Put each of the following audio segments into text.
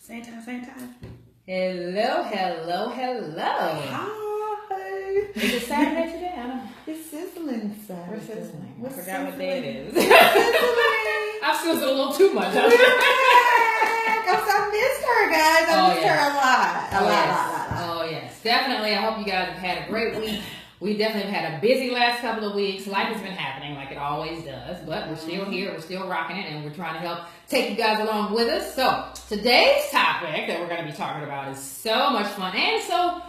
Same time, same time. Hello. Hi. Is it Saturday today? I don't know. It's sizzling Saturday. We're sizzling. I We're forgot what day it is. sizzling. I've sizzled a little too much. I missed her, guys. I missed her a lot. A lot. Oh, yes. Definitely. I hope you guys have had a great week. We definitely have had a busy last couple of weeks. Life has been happening like it always does, but we're still here. We're still rocking it, and we're trying to help take you guys along with us. So today's topic that we're going to be talking about is so much fun and so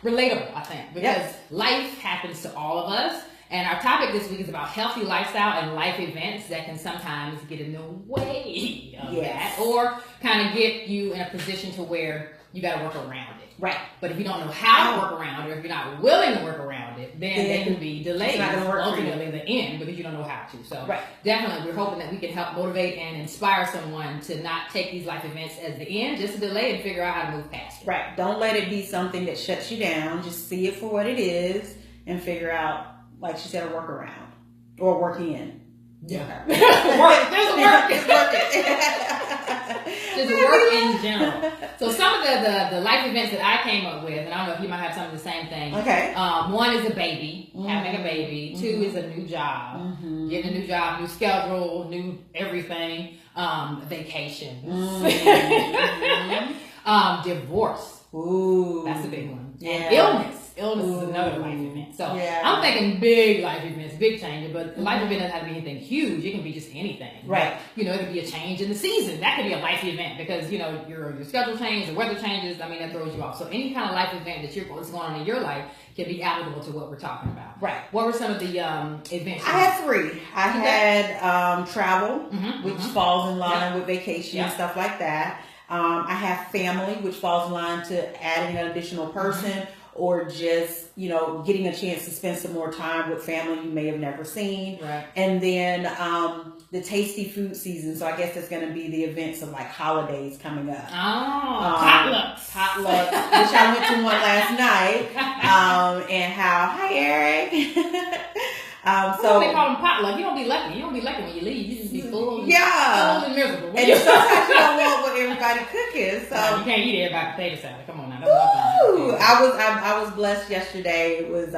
relatable, I think, because life happens to all of us. And our topic this week is about healthy lifestyle and life events that can sometimes get in the way of that, or kind of get you in a position to where you got to work around it. Right. But if you don't know how to work around it, or if you're not willing to work around it, then it can be delayed. Ultimately, the end, because you don't know how to. So definitely, we're hoping that we can help motivate and inspire someone to not take these life events as the end, just to delay and figure out how to move past it. Right. Don't let it be something that shuts you down. Just see it for what it is and figure out, like she said, a workaround or work in. Yeah. Work. There's work. It's working. Just work in general. So some of the life events that I came up with, and I don't know if you might have some of the same thing. Okay. One is a baby, having a baby. Two is a new job, getting a new job, new schedule, new everything, vacations, divorce. Ooh, that's a big one. Yeah. And illness is another life event. So I'm thinking big life events, big changes, but life event doesn't have to be anything huge. It can be just anything. Right. But, it could be a change in the season. That could be a life event because, your schedule changes, the weather changes. I mean, that throws you off. So any kind of life event what's going on in your life can be applicable to what we're talking about. Right. What were some of the events? I had three. I had travel, which falls in line with vacation and stuff like that. I have family, which falls in line to adding an additional person or just, getting a chance to spend some more time with family you may have never seen. Right. And then the tasty food season. So I guess it's going to be the events of like holidays coming up. Potlucks. Potlucks, which I went to one last night. And hi, Eric. So they call them potluck. You don't be lucky. You don't be lucky when you leave. You just be full and miserable. And sometimes you don't want what everybody cooking. So you can't eat everybody potato salad. Come on now. I was blessed yesterday. It was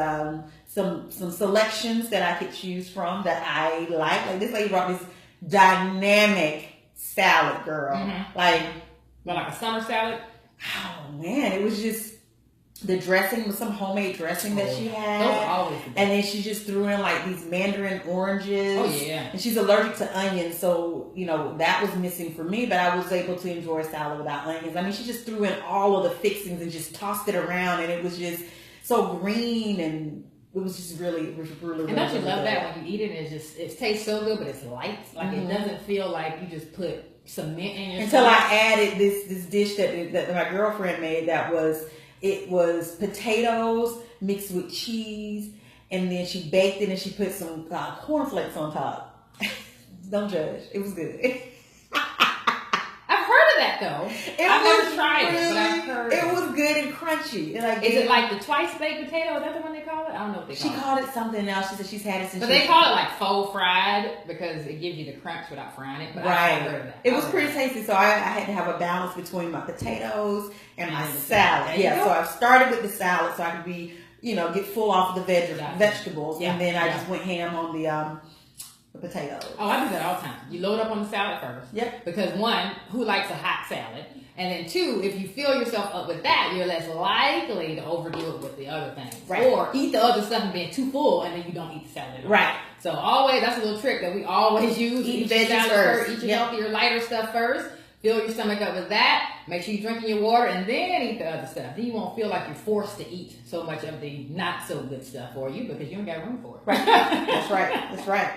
some selections that I could choose from that I like. Like this lady brought this dynamic salad, girl. Like a summer salad. Oh man, it was just. The dressing was some homemade dressing that she had. Those are always the best. And then she just threw in like these mandarin oranges. Oh yeah. And she's allergic to onions, so that was missing for me, but I was able to enjoy salad without onions. I mean, she just threw in all of the fixings and just tossed it around, and it was just so green, and it was just really. And don't you love that when you eat it? It tastes so good, but it's light. Like it doesn't feel like you just put cement in your. Until I added this dish that my girlfriend made It was potatoes mixed with cheese, and then she baked it and she put some cornflakes on top. Don't judge. It was good. I've heard of that though. I've never tried it, but I've heard it was good and crunchy. Is it like the twice baked potato? Is that the one they call it? I don't know what they call it. She called it something else. She said she's had it since. But they call it like faux fried because it gives you the crunch without frying it. But I've heard of that. It was pretty tasty, so I had to have a balance between my potatoes and my salad. Yeah, so I started with the salad so I could be, get full off of the vegetables, and then I just went ham on the potatoes. Oh, I do that all the time. You load up on the salad first. Yep. Because one, who likes a hot salad? And then two, if you fill yourself up with that, you're less likely to overdo it with the other things. Right. Or eat the other stuff and being too full, and then you don't eat the salad at all. Right. So always, that's a little trick that we always use. Eat veggies first. Eat your healthier, lighter stuff first. Fill your stomach up with that. Make sure you're drinking your water, and then eat the other stuff. Then you won't feel like you're forced to eat so much of the not so good stuff for you because you don't got room for it. Right. That's right. That's right.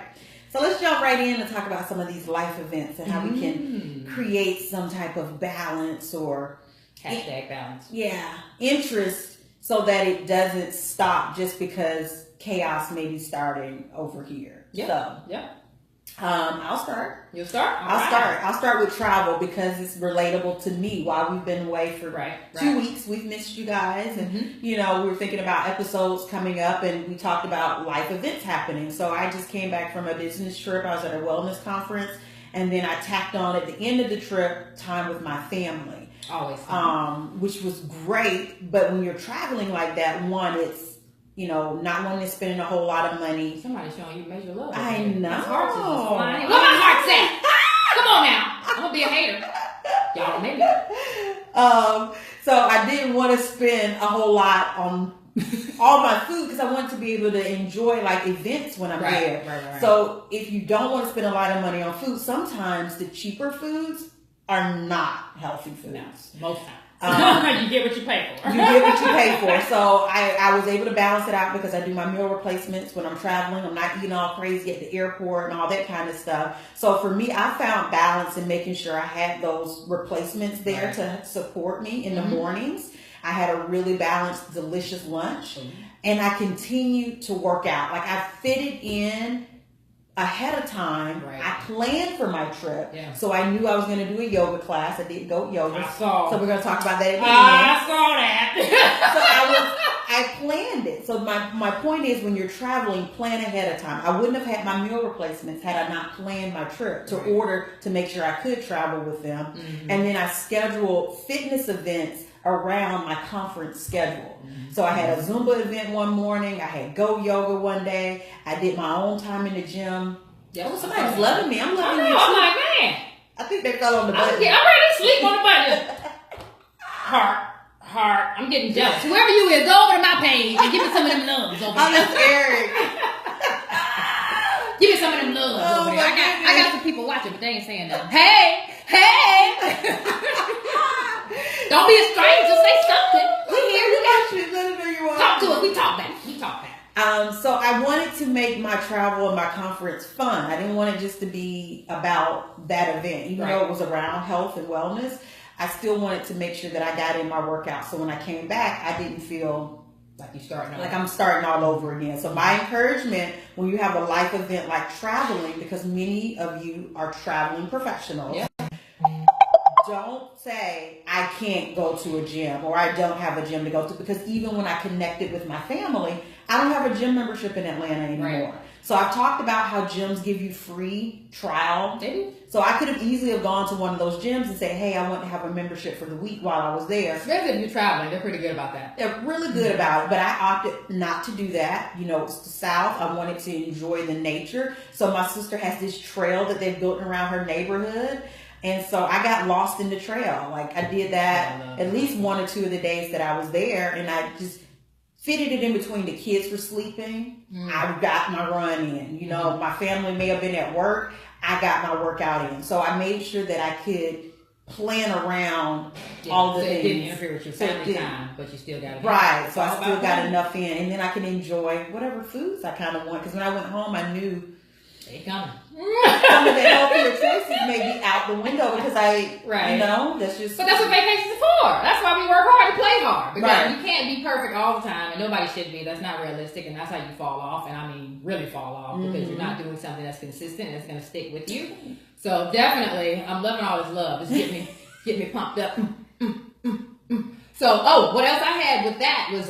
So let's jump right in and talk about some of these life events and how we can create some type of balance or #balance. Yeah, interest so that it doesn't stop just because chaos may be starting over here. I'll start. You'll start? I'll start with travel because it's relatable to me. While we've been away for 2 weeks, we've missed you guys. And, we were thinking about episodes coming up and we talked about life events happening. So I just came back from a business trip. I was at a wellness conference And then I tacked on at the end of the trip time with my family. Always. Which was great. But when you're traveling like that, one, it's, not wanting to spend a whole lot of money. Somebody's showing you major love. I know. His heart's just flying. Where my heart's at? Come on now. I'm going to be a hater. Y'all maybe. So I didn't want to spend a whole lot on all my food because I want to be able to enjoy like events when I'm there. Right. So if you don't want to spend a lot of money on food, sometimes the cheaper foods are not healthy foods. No, most times. You get what you pay for. You get what you pay for. So I was able to balance it out because I do my meal replacements when I'm traveling. I'm not eating all crazy at the airport and all that kind of stuff. So for me, I found balance in making sure I had those replacements there to support me in the mornings. I had a really balanced, delicious lunch. And I continued to work out. Like I fitted in ahead of time. Right. I planned for my trip. Yeah. So I knew I was going to do a yoga class. I did goat yoga. I saw. So we're going to talk about that at the end. I saw that. So I planned it. So my point is when you're traveling, plan ahead of time. I wouldn't have had my meal replacements had I not planned my trip to order to make sure I could travel with them. Mm-hmm. And then I scheduled fitness events around my conference schedule. Mm-hmm. So I had a Zumba event one morning. I had Go Yoga one day. I did my own time in the gym. Yeah, somebody's loving me. I'm loving you too. I'm like, man. I think they fell on the button. I'm ready to sleep on the button. Heart. I'm getting jealous. Whoever you is, go over to my page and give me some of them loves over there. Oh, that's Eric. Give me some of them loves over there. I got some people watching, but they ain't saying nothing. Hey. Don't be a stranger. Say something. We here. We got you. Let it know you are. Talk to us. We talk back. So I wanted to make my travel and my conference fun. I didn't want it just to be about that event. Even though it was around health and wellness, I still wanted to make sure that I got in my workout. So when I came back, I didn't feel like I'm starting all over again. So my encouragement when you have a life event like traveling, because many of you are traveling professionals, don't say I can't go to a gym or I don't have a gym to go to, because even when I connected with my family, I don't have a gym membership in Atlanta anymore. Right. So I've talked about how gyms give you free trial. They do. So I could have easily have gone to one of those gyms and say, hey, I want to have a membership for the week while I was there. Especially if you're traveling. They're pretty good about that. They're really good about it, but I opted not to do that. It's the South. I wanted to enjoy the nature. So my sister has this trail that they've built around her neighborhood. And so I got lost in the trail. Like I did that at least one or two of the days that I was there, and I just fitted it in between. The kids were sleeping. I got my run in. My family may have been at work. I got my workout in. So I made sure that I could plan around all the things. It didn't interfere with your family time, but you still got it. Right. So I still got enough in, and then I can enjoy whatever foods I kind of want. Because when I went home, I knew they coming. Some of the healthier choices may be out the window because that's just. But that's what vacations are for. That's why we work hard to play hard. Because you can't be perfect all the time, and nobody should be. That's not realistic, and that's how you fall off. And I mean, really fall off because you're not doing something that's consistent and it's going to stick with you. So definitely, I'm loving all this love. It's get me pumped up. So, what else I had with that was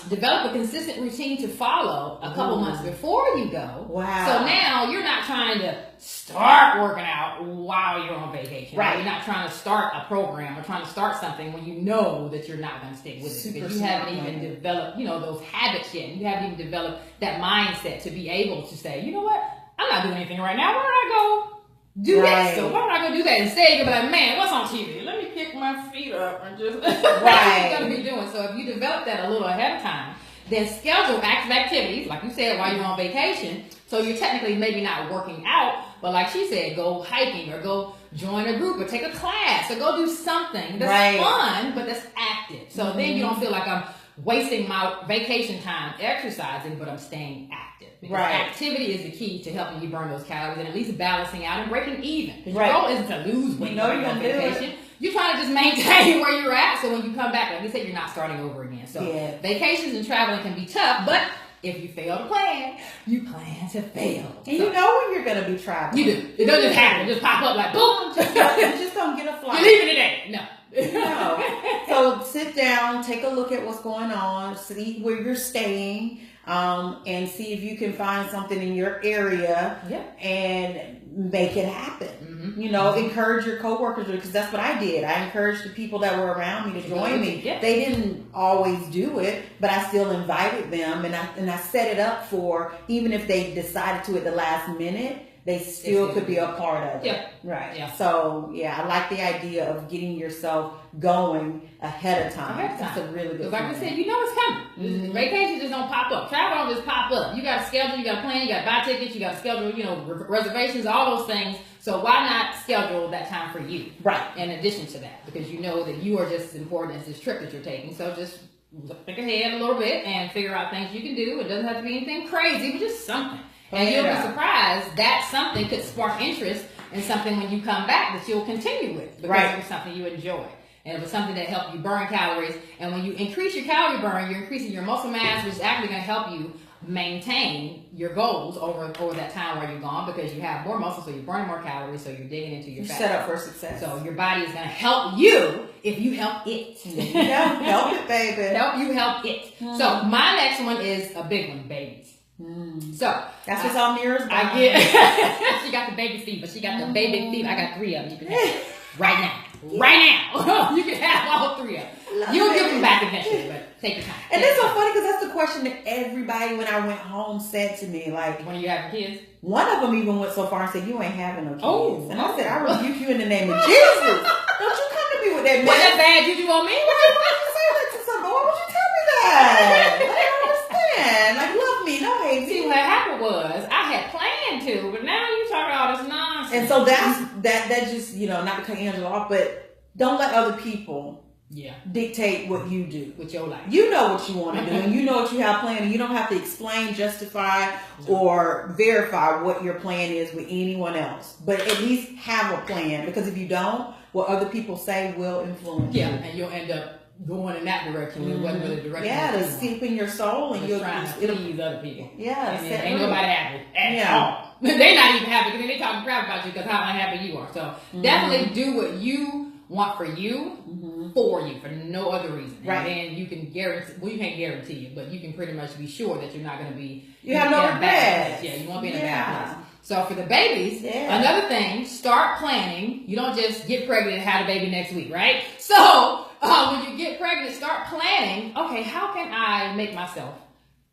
develop a consistent routine to follow a couple months before you go. Wow. So now you're not trying to start working out while you're on vacation. Right. You're not trying to start a program or trying to start something when you know that you're not going to stick with it. Because you haven't even developed, those habits yet. You haven't even developed that mindset to be able to say, you know what? I'm not doing anything right now. Where do I go? Do that. So why don't I go do that instead? You'll be like, man, what's on TV? Let me kick my feet up and just that's what you're gonna be doing. So if you develop that a little ahead of time, then schedule active activities, like you said, while you're on vacation. So you're technically maybe not working out, but like she said, go hiking or go join a group or take a class or go do something that's fun but that's active. So then you don't feel like I'm wasting my vacation time exercising, but I'm staying active. Because activity is the key to helping you burn those calories and at least balancing out and breaking even. Because your goal isn't to lose weight while you're on vacation. You're trying to just maintain where you're at, so when you come back, like you said, you're not starting over again. So vacations and traveling can be tough, but if you fail to plan, you plan to fail. And you know when you're going to be traveling. You do. It doesn't just happen. It just pop up like, boom. Just don't get a flight. You're leaving today. No. No. So sit down, take a look at what's going on, see where you're staying. and see if you can find something in your area and make it happen. You know, encourage your coworkers, because that's what I did. I encouraged the people that were around me to join me. They didn't always do it, but I still invited them, and I set it up for, even if they decided to at the last minute, they still could be a part of it. Right. So I like the idea of getting yourself going ahead of time. That's a really good. Like I said, you know it's coming. Vacation just don't pop up. Travel don't just pop up. You got to schedule. You got to plan. You got to buy tickets. You got to schedule. You know, reservations. All those things. So why not schedule that time for you? Right. In addition to that, because you know that you are just as important as this trip that you're taking. So just think ahead a little bit and figure out things you can do. It doesn't have to be anything crazy, but just something. And you'll be surprised that something could spark interest in something when you come back that you'll continue with, because it was something you enjoy. And it was something that helped you burn calories. And when you increase your calorie burn, you're increasing your muscle mass, which is actually going to help you maintain your goals over that time where you're gone, because you have more muscle, so you're burning more calories, so you're digging into your fat. Set up for success. So your body is going to help you if you help it. Help it, baby. Help you help it. So my next one is a big one, babies. So that's what's on Mira's mind. I get. She got the baby fever. She got the baby fever. I got 3 of them. You can have right now. Right now. You can have all 3 of them. You'll give them back eventually, but take your time. And it's so funny, because that's the question that everybody when I went home said to me. Like, when you have kids? One of them even went so far and said, "You ain't having no kids." And I said, "I rebuke you in the name of Jesus. Don't you come to me with that mess." What, that bad juju on me? Why would you say that to somebody? Why would you tell me that? I don't understand. Like, love me, no hate. See, what happened was I had planned to, but now you talking all this nonsense. And so that just, you know, not to cut Angela off, but don't let other people dictate what you do with your life. You know what you want to do, and you know what you have planned, and you don't have to explain, justify, or verify what your plan is with anyone else. But at least have a plan, because if you don't, what other people say will influence you. And you'll end up going in that direction. It wasn't really the direction. To steep in your soul, and you're trying to please other people. And ain't nobody happy at all. They're not even happy, because they're talking crap about you because how unhappy you are. So definitely do what you want for you, for you, for no other reason. And then you can guarantee, well, you can't guarantee it, but you can pretty much be sure that you're not going to be you have no regrets. You won't be in a bad place. So for the babies, another thing, start planning. You don't just get pregnant and have a baby next week, right? So when you get pregnant, start planning, okay, how can I make myself,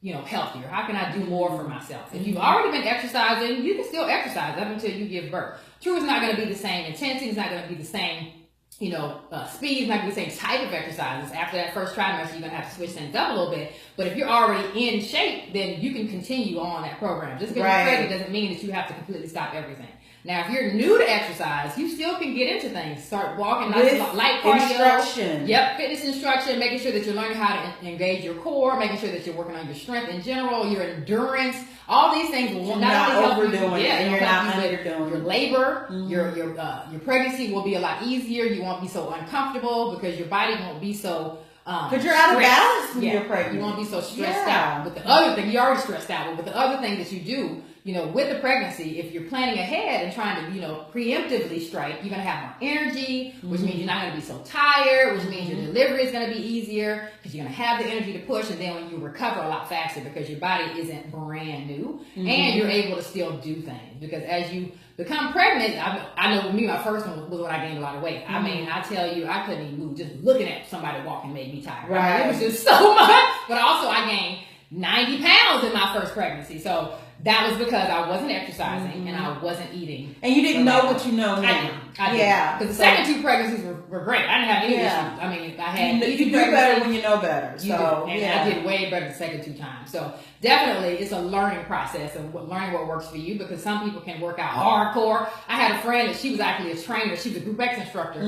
you know, healthier? How can I do more for myself? If you've already been exercising, you can still exercise up until you give birth. True, it's not going to be the same intensity. It's not going to be the same, you know, speed. It's not going to be the same type of exercises. After that first trimester, you're going to have to switch things up a little bit. But if you're already in shape, then you can continue on that program. Just because you're pregnant doesn't mean that you have to completely stop everything. Now, if you're new to exercise, you still can get into things. Start walking, light cardio. Instruction. Fitness instruction, making sure that you're learning how to engage your core, making sure that you're working on your strength in general, your endurance. All these things will not only help you, and you're not underdoing your labor, your pregnancy will be a lot easier. You won't be so uncomfortable because your body won't be so because you're out of balance when you're pregnant. You won't be so stressed out. But the other thing, you're already stressed out, but the other thing that you do, you know, with the pregnancy, if you're planning ahead and trying to, you know, preemptively strike, you're going to have more energy, which means you're not going to be so tired, which means your delivery is going to be easier because you're going to have the energy to push, and then when you recover a lot faster because your body isn't brand new, and you're able to still do things. Because as you become pregnant, I know with me, my first one was when I gained a lot of weight. I mean, I tell you, I couldn't even move. Just looking at somebody walking made me tired. I mean, it was just so much. But also, I gained 90 pounds in my first pregnancy. So that was because I wasn't exercising and I wasn't eating. And you didn't know what you know now. I did. Because the second 2 pregnancies were great. I didn't have any issues. I mean, I had you do better when you know better. I did way better the second 2 times. So definitely it's a learning process of learning what works for you, because some people can work out hardcore. I had a friend that she was actually a trainer. She was a group X instructor.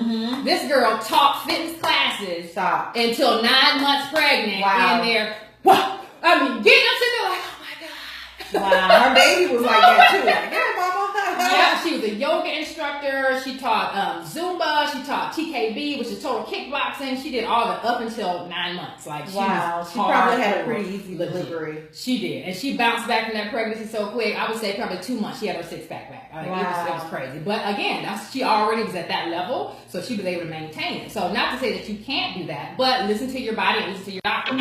This girl taught fitness classes until 9 months pregnant. And they're, I mean, getting up sitting there like, wow, her baby was like that too. Like, yeah, mama. She was a yoga instructor. She taught Zumba. She taught TKB, which is total kickboxing. She did all that up until 9 months. Like, she probably had a pretty easy delivery. She did, and she bounced back from that pregnancy so quick. I would say probably 2 months she had her 6-pack back. It was crazy. But again, she already was at that level, so she was able to maintain it. So not to say that you can't do that, but listen to your body and listen to your doctor.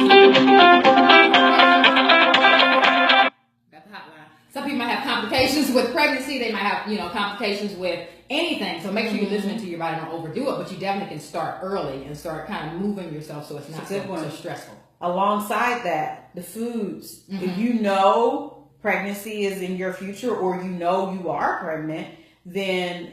Some people might have complications with pregnancy. They might have, complications with anything. So make sure you're listening to your body, don't overdo it. But you definitely can start early and start kind of moving yourself so it's not so stressful. Alongside that, the foods. If you know pregnancy is in your future, or you are pregnant, then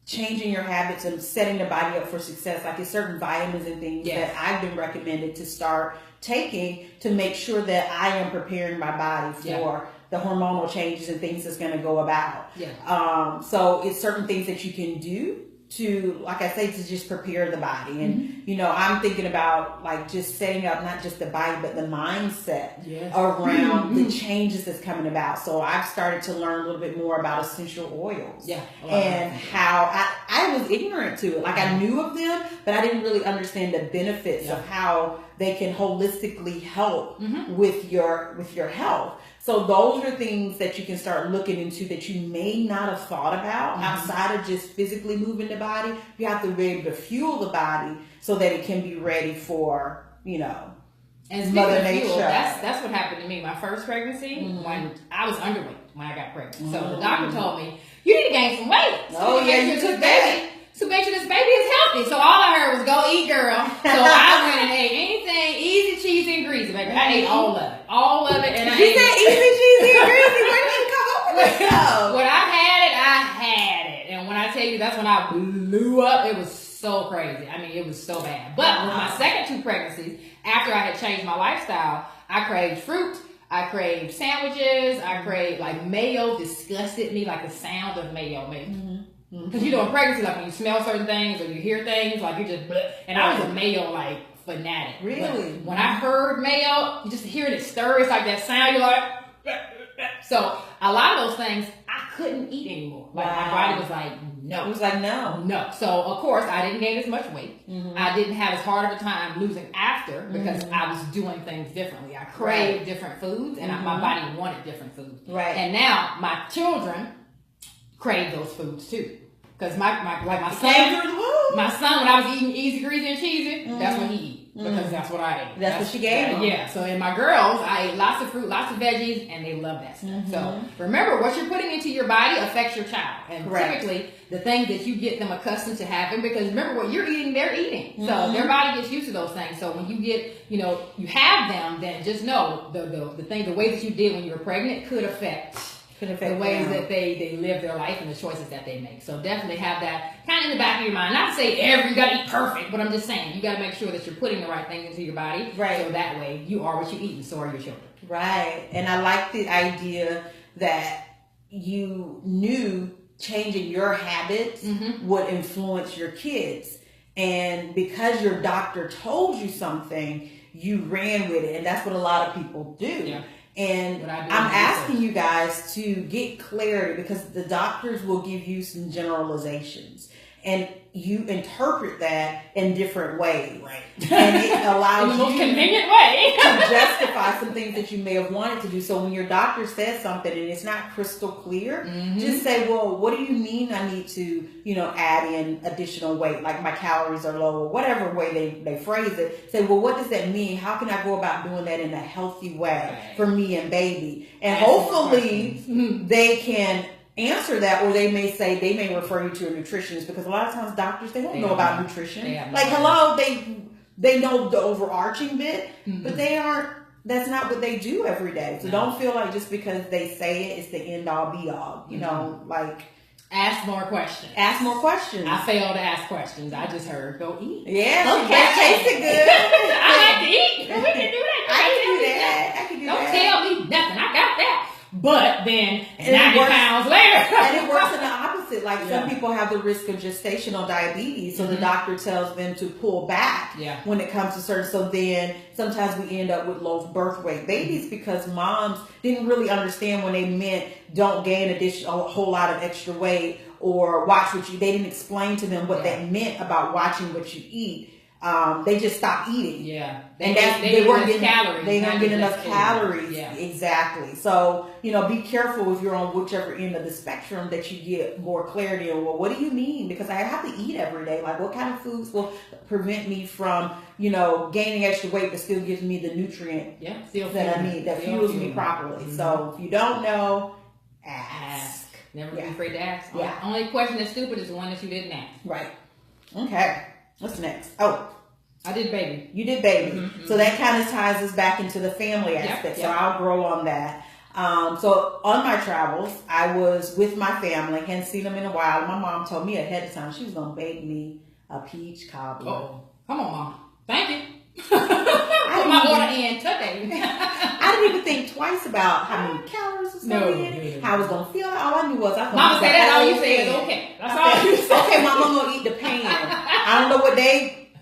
changing your habits and setting the body up for success, like there's certain vitamins and things that I've been recommended to start taking to make sure that I am preparing my body for the hormonal changes and things that's going to go about. So it's certain things that you can do to, like I say, to just prepare the body. And, I'm thinking about like just setting up not just the body, but the mindset around the changes that's coming about. So I've started to learn a little bit more about essential oils and how I was ignorant to it. Like I knew of them, but I didn't really understand the benefits of how they can holistically help with your health. So those are things that you can start looking into that you may not have thought about outside of just physically moving the body. You have to be able to fuel the body so that it can be ready for, and Mother Nature. Fuel, that's what happened to me. My first pregnancy, when I was underweight when I got pregnant. So the doctor told me, you need to gain some weight. You took that. To make sure this baby is healthy. So all I heard was go eat, girl. So I went and ate anything easy, cheesy, and greasy, baby. I ate all of it. All of it. And I ate said easy, cheesy, and greasy. Where did you come up with this stuff? When I had it. And when I tell you that's when I blew up, it was so crazy. I mean, it was so bad. But with my second 2 pregnancies, after I had changed my lifestyle, I craved fruit. I craved sandwiches. I craved like mayo. Disgusted me, like the sound of mayo made me. Because in pregnancy, like when you smell certain things or you hear things, like you just, and I was a mayo like fanatic. Really? But when I heard mayo, you just hearing it stir, it's like that sound, you're like, so a lot of those things I couldn't eat anymore. Like my body was like, no. It was like, no. So of course I didn't gain as much weight. I didn't have as hard of a time losing after because I was doing things differently. I craved different foods and my body wanted different foods. Right. And now my children crave those foods too. Because my son, when I was eating easy, greasy, and cheesy, that's what he eat. Because that's what I ate. That's what she gave him. Yeah. So in my girls, I ate lots of fruit, lots of veggies, and they love that stuff. So remember, what you're putting into your body affects your child. And typically, the things that you get them accustomed to having, because remember, what you're eating, they're eating. So their body gets used to those things. So when you get, you have them, then just know the way that you did when you were pregnant could affect the ways that they live their life and the choices that they make. So definitely have that kind of in the back of your mind. Not to say you got to eat perfect, but I'm just saying you got to make sure that you're putting the right things into your body. Right. So that way you are what you eat and so are your children. Right. And I like the idea that you knew changing your habits would influence your kids. And because your doctor told you something, you ran with it. And that's what a lot of people do. Yeah. And I'm asking you guys to get clarity because the doctors will give you some generalizations and you interpret that in different ways. Right. And it allows in the most convenient way to justify some things that you may have wanted to do. So when your doctor says something and it's not crystal clear, just say, well, what do you mean I need to, add in additional weight? Like my calories are low or whatever way they phrase it. Say, well, what does that mean? How can I go about doing that in a healthy way for me and baby? And hopefully they can answer that, or they may refer you to a nutritionist because a lot of times doctors, they don't know about nutrition. They know the overarching bit, but that's not what they do every day. So don't feel like just because they say it's the end all be all, ask more questions. Ask more questions. I failed to ask questions. I just heard go eat. Yeah, that tasted good. I have to eat. We can do that. I can do that. Don't tell me nothing. I got that. But then 90 pounds later. And it works in the opposite. Like some people have the risk of gestational diabetes. So the doctor tells them to pull back when it comes to certain. So then sometimes we end up with low birth weight babies because moms didn't really understand when they meant don't gain a whole lot of extra weight or watch what they didn't explain to them what that meant about watching what you eat. they just stopped eating. Yeah. They weren't getting calories. They don't get enough calories. Yeah. Exactly. So, be careful if you're on whichever end of the spectrum that you get more clarity on, well, what do you mean? Because I have to eat every day. Like, what kind of foods will prevent me from, gaining extra weight but still gives me the nutrient that I need, that fuels me properly. Mm-hmm. So if you don't know, ask. Never be afraid to ask. Yeah. Only question that's stupid is the one that you didn't ask. Right. Okay. What's next? Oh, I did baby. You did baby. Mm-hmm. So that kind of ties us back into the family aspect. Yep. So I'll grow on that. So on my travels, I was with my family. Hadn't seen them in a while. My mom told me ahead of time she was going to bake me a peach cobbler. Oh, come on, Mom. Thank you. Put my order in today. I didn't even think twice about how many calories was going to be in it, how I was going to feel. All I knew was I was Mama said that all you said is okay. That's all you said. Okay, Mama, I'm going to eat the pan. I don't know what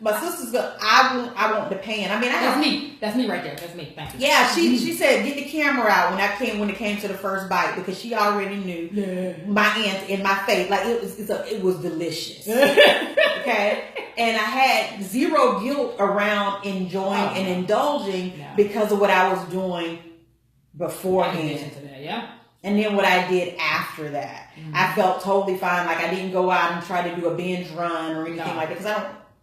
my sister's gonna. I want the pan. I mean, that's me. That's me right there. That's me. Thank you. Yeah, she said get the camera out when it came to the first bite because she already knew my aunt in my face. Like it was delicious. Okay, and I had zero guilt around enjoying and indulging because of what I was doing beforehand. Yeah. And then what I did after that, I felt totally fine. Like I didn't go out and try to do a binge run or anything like that because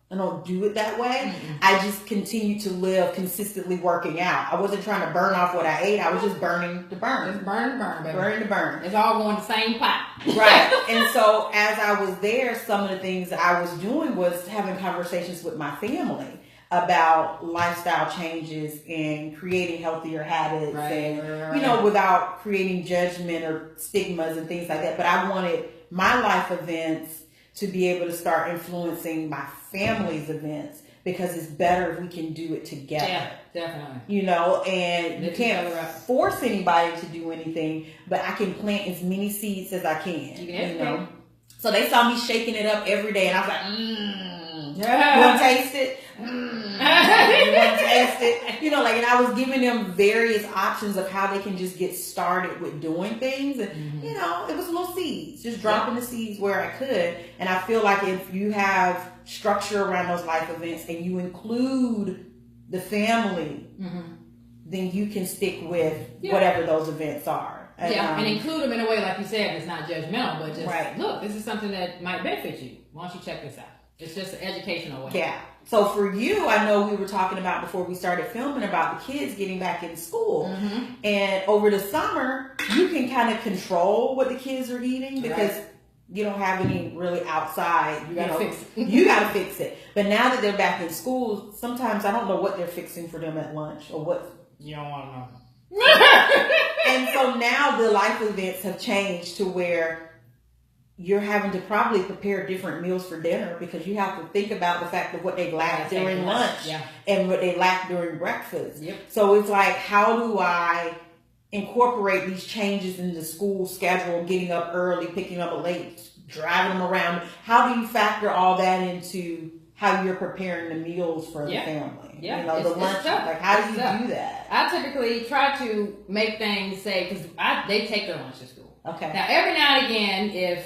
I don't do it that way. I just continue to live consistently working out. I wasn't trying to burn off what I ate. I was just burning the burn. Just burn, baby. Burning the burn. It's all going the same pot. Right. And so as I was there, some of the things that I was doing was having conversations with my family about lifestyle changes and creating healthier habits without creating judgment or stigmas and things like that. But I wanted my life events to be able to start influencing my family's events because it's better if we can do it together. Yeah, definitely. And you can't force anybody to do anything, but I can plant as many seeds as I can. So they saw me shaking it up every day, and I was like, you want to taste it? You want to taste it? And I was giving them various options of how they can just get started with doing things. And, it was little seeds, just dropping the seeds where I could. And I feel like if you have structure around those life events and you include the family, then you can stick with whatever those events are. And include them in a way, like you said, it's not judgmental, but just, look, this is something that might benefit you. Why don't you check this out? It's just an educational way. Yeah. So for you, I know we were talking about before we started filming about the kids getting back in school. And over the summer, you can kind of control what the kids are eating because you don't have any really outside. You got to fix it. You got to fix it. But now that they're back in school, sometimes I don't know what they're fixing for them at lunch or what. You don't want to know. And so now the life events have changed to where you're having to probably prepare different meals for dinner because you have to think about the fact of what they lacked during lunch and what they lacked during breakfast. So it's like, how do I incorporate these changes in the school schedule, getting up early, picking up late, driving them around? How do you factor all that into how you're preparing the meals for the family? The lunch. Like, how do you do that? I typically try to make things because they take their lunch to school. Okay. Now, every now and again,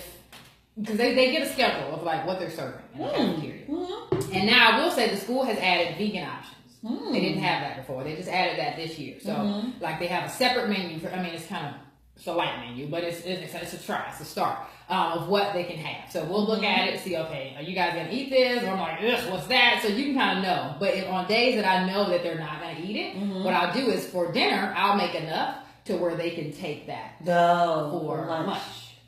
because they get a schedule of like what they're serving in the cafeteria. And now I will say the school has added vegan options. They didn't have that before. They just added that this year. So like they have a separate menu it's kind of a light menu, but it's a try, it's a start of what they can have. So we'll look at it, see, okay, are you guys gonna eat this? Or I'm like, ugh, what's that? So you can kind of know. But on days that I know that they're not gonna eat it, what I'll do is for dinner, I'll make enough to where they can take that for lunch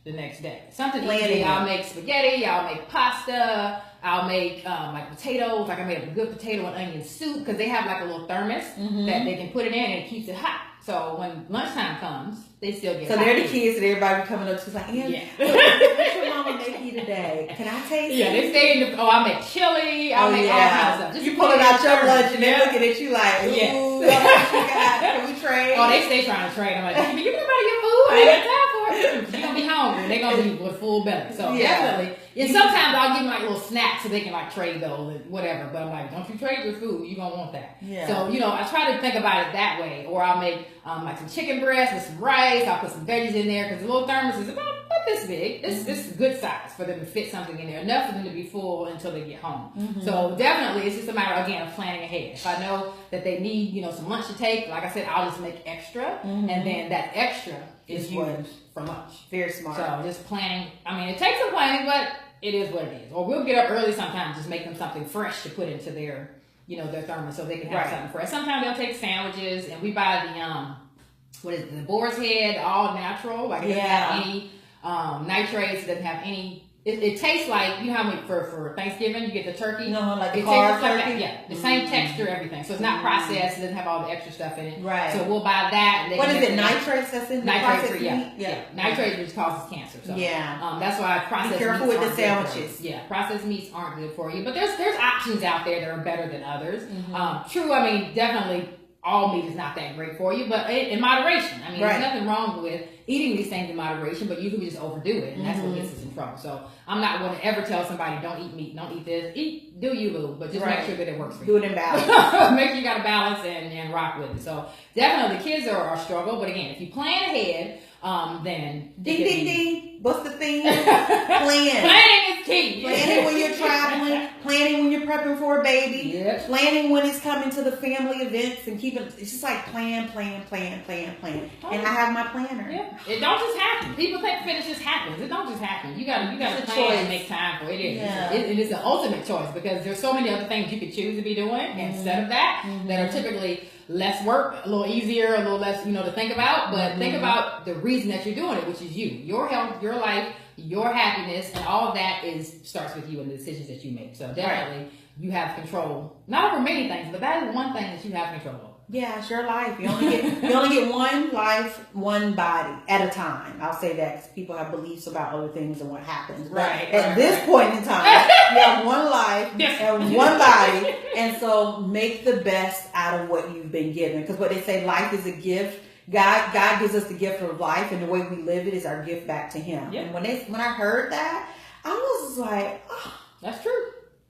the next day. Something easy. I'll make spaghetti. I'll make pasta. I'll make like potatoes. Like I made a good potato and onion soup because they have like a little thermos that they can put it in and it keeps it hot. So when lunchtime comes, they still get. So they're the kids that everybody coming up to like, what's your mama make you today? Can I taste it? They stay in the. Oh, I make chili. I make all kinds of stuff. You pulling out your lunch and they're looking at you like, ooh, can we trade? Oh, they stay trying to trade. I'm like, give me your food. I ain't got time for it. You're gonna be hungry. They're gonna be with full belly. So definitely. And sometimes I'll give them like little snacks so they can like trade those and whatever. But I'm like, don't you trade your food? You're gonna want that. So I try to think about it that way. Or I'll make like some chicken breast with some rice. I'll put some veggies in there because the little thermos is about this big. It's a good size for them to fit something in there, enough for them to be full until they get home. So definitely, it's just a matter again of planning ahead. If I know that they need some lunch to take, like I said, I'll just make extra, and then that extra is used for lunch. Very smart. So just planning. I mean, it takes some planning, but it is what it is. Or we'll get up early sometimes, just make them something fresh to put into their their thermos so they can have something fresh. Sometimes they'll take sandwiches, and we buy the Boar's Head, all natural. Like it doesn't have any nitrates. It doesn't have any. It tastes like, how for Thanksgiving you get the turkey. Like it the carved turkey. The same texture, everything. So it's not processed. It doesn't have all the extra stuff in it. Right. So we'll buy that. What is it? Nitrates that's in the processed meat? Yeah. Nitrates, which causes cancer. So yeah. That's why processed. Be careful meats with the sandwiches. Yeah, processed meats aren't good for you. But there's options out there that are better than others. True. I mean, definitely. All meat is not that great for you, but in moderation. I mean, there's nothing wrong with eating these things in moderation, but usually we just overdo it, and that's what gets us in trouble. So I'm not going to ever tell somebody, don't eat meat, don't eat this. Do you, boo, but just make sure that it works for you. Do it in balance. Make sure you got a balance and rock with it. So definitely the kids are a struggle, but again, if you plan ahead, then... Ding. What's the thing? Plan. Planning is key. Planning when you're traveling. Planning when you're prepping for a baby. Yep. Planning when it's coming to the family events and it's just like plan. And I have my planner. Yeah. It don't just happen. People think fitness just happens. It don't just happen. You gotta plan and make time for it. It is the ultimate choice because there's so many other things you could choose to be doing instead of that are typically less work, a little easier, a little less, to think about. But think about the reason that you're doing it, which is you, your health, your life, your happiness, and all of that starts with you and the decisions that you make. So definitely you have control, not over many things, but that is one thing that you have control over. Yeah, it's your life. You only get one life, one body at a time. I'll say that because people have beliefs about other things and what happens. At this point in time, you have one life and one body, and so make the best out of what you've been given. Because what they say, life is a gift. God gives us the gift of life, and the way we live it is our gift back to Him. And when I heard that, I was like, oh, that's true.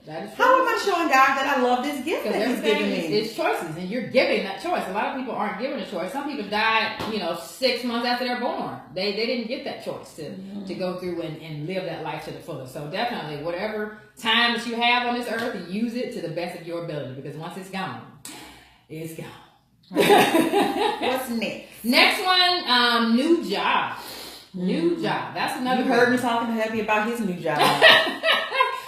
That is true. How am I showing God that I love this gift that He's giving me? It's choices, and you're giving that choice. A lot of people aren't given a choice. Some people died, 6 months after they're born. They didn't get that choice to go through and live that life to the fullest. So definitely, whatever time that you have on this earth, use it to the best of your ability. Because once it's gone, it's gone. What's next? Next one, new job. New job. That's another. You heard me talking to Heavy about his new job.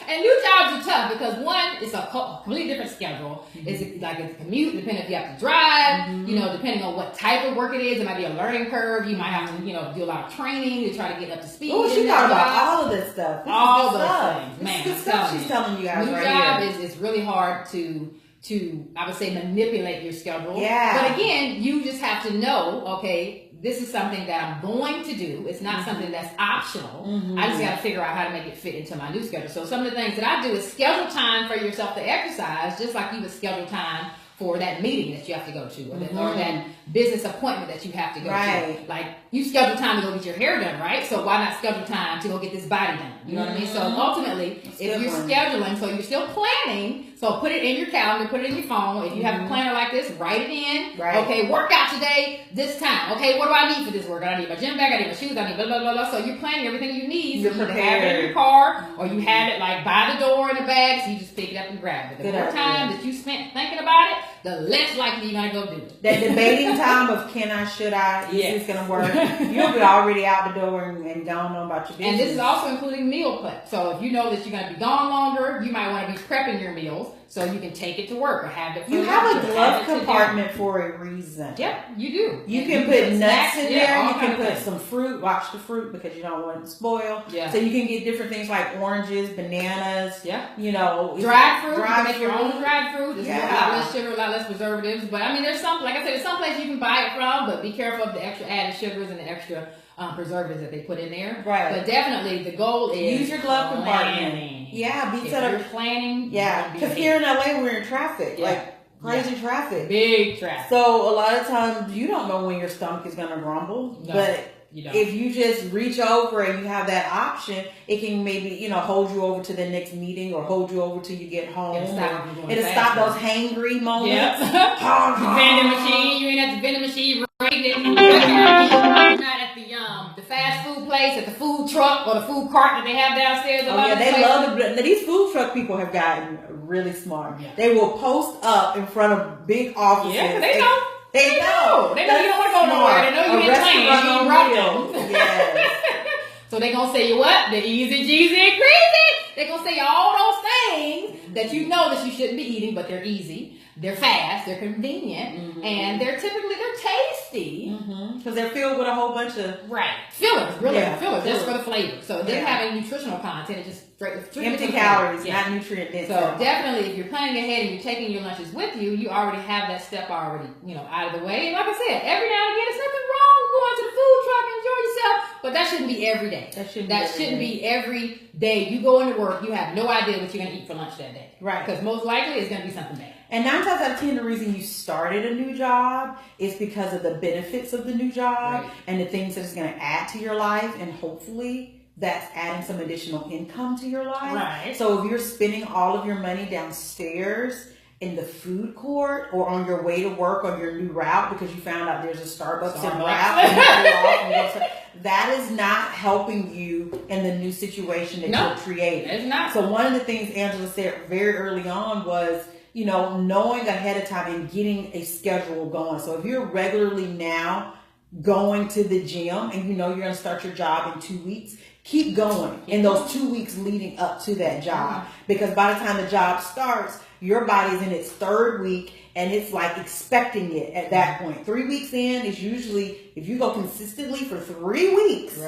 And new jobs are tough because one, it's a completely different schedule. It's like a commute, depending if you have to drive, depending on what type of work it is. It might be a learning curve. You might have to, do a lot of training to try to get up to speed. Oh, she talked about all of this stuff. All those things, man. Good stuff she's telling you guys new right job here. is really hard to I would say manipulate your schedule. Yeah. But again, you just have to know, okay, this is something that I'm going to do. It's not something that's optional. I just got to figure out how to make it fit into my new schedule. So some of the things that I do is schedule time for yourself to exercise, just like you would schedule time for that meeting that you have to go to, or that business appointment that you have to go to. Like, you schedule time to go get your hair done, right? So why not schedule time to go get this body done? You know what I mean? So ultimately, if you're scheduling, so you're still planning, so put it in your calendar, put it in your phone. If you have a planner like this, write it in. Okay, workout today, this time. Okay, what do I need for this workout? I need my gym bag, I need my shoes, I need blah, blah, blah, blah. So you're planning everything you need. You're so you prepared. have it in your car, or you have it like by the door in the bag, so you just pick it up and grab it. The more time that you spent thinking about it, the less likely you're going to go do it. That debating time of can I, should I, is this going to work? You'll be already out the door and don't know about your business. And this is also including meal prep. So if you know that you're going to be gone longer, you might want to be prepping your meals so you can take it to work or have it for you have a glove have compartment for a reason. Yep, you do. You and can put nuts in there. all You can kinds of put things. some fruit. Watch the fruit because you don't want it to spoil. Yeah. So you can get different things like oranges, bananas. Yeah. Dried fruit. You can make your own dried fruit. There's a lot less sugar, a lot less preservatives. But I mean, there's some, like I said, there's some places you can buy it from, but be careful of the extra added sugars and the extra preservatives that they put in there. Right. But definitely the goal is use your glove compartment. planning. Yeah, If you're planning. Yeah, because here in LA we're in traffic, like crazy traffic, big traffic. So a lot of times you don't know when your stomach is gonna grumble, but if you just reach over and you have that option, it can maybe hold you over to the next meeting or hold you over till you get home. It'll stop those hangry moments. Yep. Vending machine, you ain't at the vending machine. Right? You're not at the fast food place, at the food truck or the food cart that they have downstairs. Oh yeah, they love it. These food truck people have gotten really smart. Yeah. They will post up in front of big offices. Yeah, 'cause they know. They know you don't want to go nowhere. They know you ain't playing. You rocking. Yes. So they gonna say you what? The easy, cheesy, and crazy. They gonna say all those things that you know that you shouldn't be eating, but they're easy, they're fast, they're convenient, and they're tasty. Because they're filled with a whole bunch of fillers, fillers just for the flavor. So it doesn't have any nutritional content. It's just straight empty calories, not nutrient dense. So definitely, if you're planning ahead and you're taking your lunches with you, you already have that step already, out of the way. And like I said, every now and again, there's nothing wrong with going to the food truck and enjoy yourself, but that shouldn't be every day. That shouldn't be every day. You go into work, you have no idea what you're going to eat for lunch that day. Right. Because most likely it's going to be something bad. And 9 times out of 10, the reason you started a new job is because of the benefits of the new job and the things that it's going to add to your life, and hopefully that's adding some additional income to your life. Right. So if you're spending all of your money downstairs in the food court or on your way to work on your new route because you found out there's a Starbucks en route, that is not helping you in the new situation that you're creating. It's not. So one of the things Angela said very early on was, knowing ahead of time and getting a schedule going. So if you're regularly now going to the gym and you're going to start your job in 2 weeks, keep going in those 2 weeks leading up to that job. Because by the time the job starts, your body's in its 3rd week and it's like expecting it at that point. 3 weeks in is usually, if you go consistently for 3 weeks,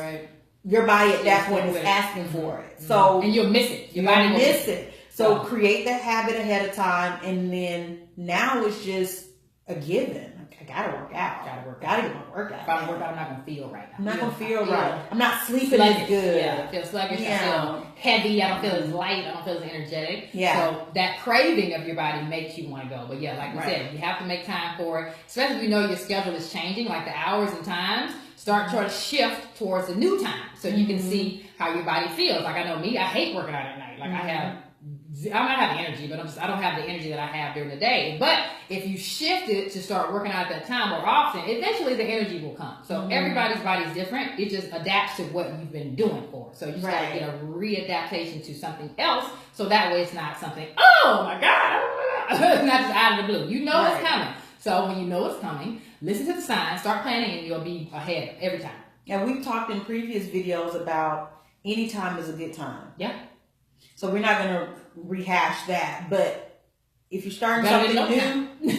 your body at that point is asking for it. So and you'll miss it. Your body will miss it. So create that habit ahead of time, and then now it's just a given. I gotta work out. Gotta get my workout. If I don't work out, I'm not gonna feel right. I'm not gonna feel right. I'm not sleeping as good. Yeah, I feel sluggish. I feel heavy. I don't feel as light. I don't feel as energetic. Yeah. So that craving of your body makes you want to go. But like we said, you have to make time for it. Especially if you know your schedule is changing, like the hours and times. Start trying to shift towards the new time so you can see how your body feels. Like I know me, I hate working out at night. Like I might have the energy, but I don't have the energy that I have during the day. But if you shift it to start working out at that time more often, eventually the energy will come. So everybody's body is different. It just adapts to what you've been doing for. So you start to get a readaptation to something else. So that way it's not something, oh my God, it's not just out of the blue. You know it's coming. So when you know it's coming, listen to the signs, start planning, and you'll be ahead every time. And we've talked in previous videos about any time is a good time. Yeah. So we're not going to rehash that, but if you're starting something new,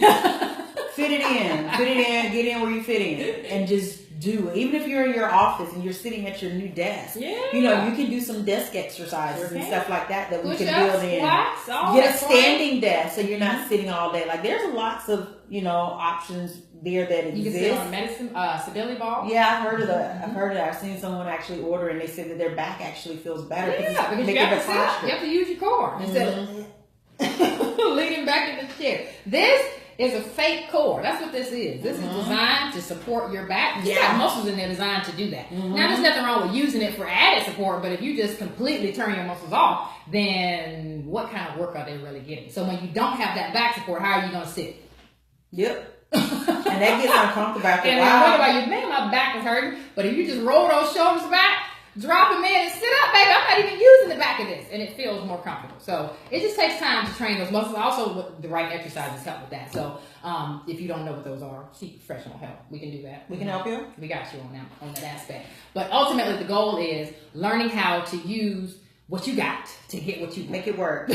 fit it in, get in where you fit in, and just do it. Even if you're in your office and you're sitting at your new desk, you can do some desk exercises and stuff like that we can build in. Get a standing desk so you're not sitting all day. Like there's lots of options there that exist. You can sit on a medicine stability ball. Yeah, I've heard of that. I've seen someone actually order and they said that their back actually feels better. Yeah, because you have to use your core instead of leaning back in the chair. This is a fake core. That's what this is. This is designed to support your back. You got muscles in there designed to do that. Now, there's nothing wrong with using it for added support, but if you just completely turn your muscles off, then what kind of work are they really getting? So when you don't have that back support, how are you going to sit? Yep. And that gets uncomfortable after a while. And what about you? Man, my back is hurting. But if you just roll those shoulders back, drop them in and sit up, baby. I'm not even using the back of this. And it feels more comfortable. So it just takes time to train those muscles. Also, the right exercises help with that. So if you don't know what those are, seek professional help. We can do that. We can help you. We got you on that aspect. But ultimately, the goal is learning how to use what you got to get what you want. Make it work.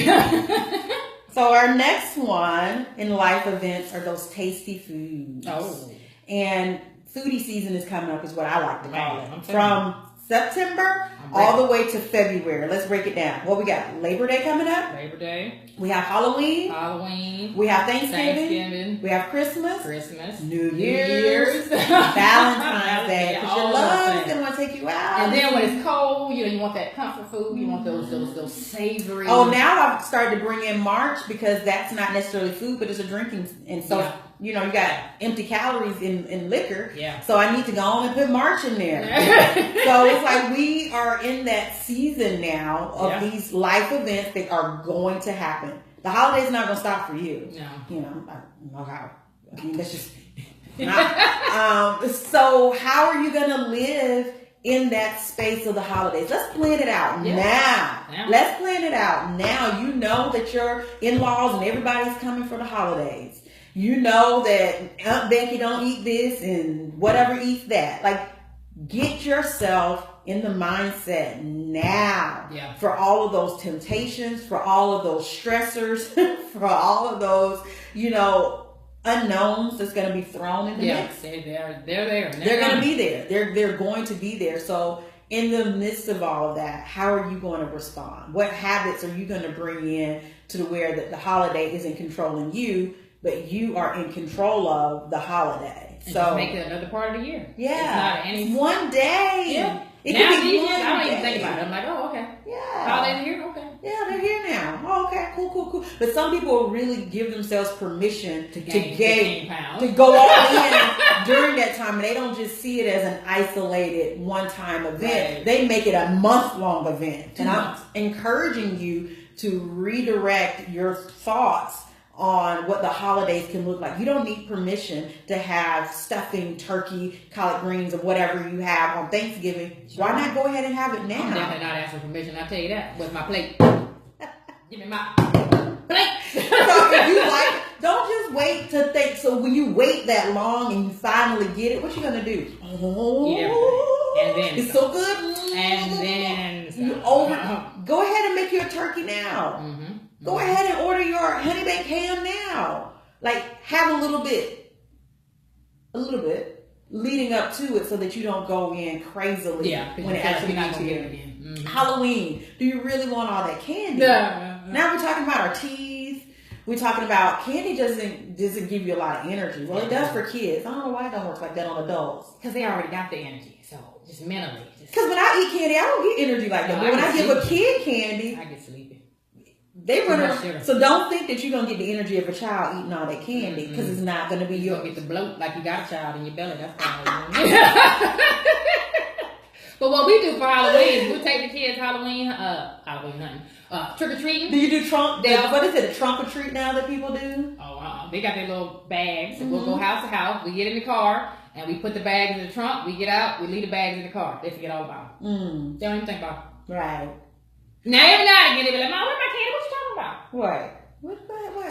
So our next one in life events are those tasty foods. Oh. And foodie season is coming up is what I like to call it. From September all the way to February. Let's break it down. What we got? Labor Day coming up. Labor Day. We have Halloween. We have Thanksgiving. We have Christmas. New Year's. Valentine's Day. Because your love going to take you out. And then when it's cold, you want that comfort food. You want those savory. Oh, now I've started to bring in March because that's not necessarily food, but it's a drinking. And so, you got empty calories in liquor. Yeah. So I need to go on and put March in there. So it's like we are in that season now of these life events that are going to happen. The holidays not going to stop for you. No. I don't know how. I mean, that's just not. So how are you going to live in that space of the holidays. Let's plan it out now. Yeah. Let's plan it out now. You know that your in-laws and everybody's coming for the holidays. You know that Aunt Becky don't eat this and whatever eats that. Like, get yourself in the mindset now for all of those temptations, for all of those stressors, for all of those, unknowns that's going to be thrown in the mix. They're there. They're going to be there. They're going to be there. So in the midst of all of that, how are you going to respond? What habits are you going to bring in to where that the holiday isn't controlling you, but you are in control of the holiday? And just make it another part of the year. Yeah. It's not one day. Yeah. It now could be one I don't even day. think about it. I'm like, oh, okay. Yeah. Holidays here? Okay. Yeah, they're here now. Oh, okay, cool. But some people really give themselves permission to gain pounds. to go all in during that time, and they don't just see it as an isolated one-time event. Right. They make it a month-long event. 2 And months. I'm encouraging you to redirect your thoughts on what the holidays can look like. You don't need permission to have stuffing, turkey, collard greens, or whatever you have on Thanksgiving. Why not go ahead and have it now? I'm definitely not asking permission. I'll tell you that. Where's my plate? Give me my plate. So if you like, don't just wait to think. So when you wait that long and you finally get it, what you gonna do? Eat everything. And then it's so good. And then go ahead and make your turkey now. Go ahead and order your honey baked ham now. Like, have a little bit leading up to it so that you don't go in crazily when it actually needs to get again. Halloween. Do you really want all that candy? No. Now we're talking about our teeth. We're talking about candy doesn't give you a lot of energy. Well, it does for kids. I don't know why it don't work like that on adults. Because they already got the energy. So just mentally. Because when I eat candy, I don't get energy like that. But when I give a kid candy, I get sleepy. They run. So don't think that you're gonna get the energy of a child eating all that candy, because it's not gonna be yours. You'll get the bloat like you got a child in your belly. That's probably. But what we do for Halloween is we take the kids Halloween trick or treating. Do you do trunk? What is it? A trunk or treat now that people do? Oh, they got their little bags, and we'll go house to house. We get in the car and we put the bags in the trunk. We get out. We leave the bags in the car. They forget all about it. They don't even think about it. Right. Now every now and again they be like, "Mom, where's my candy? What you talking about?" Right. What?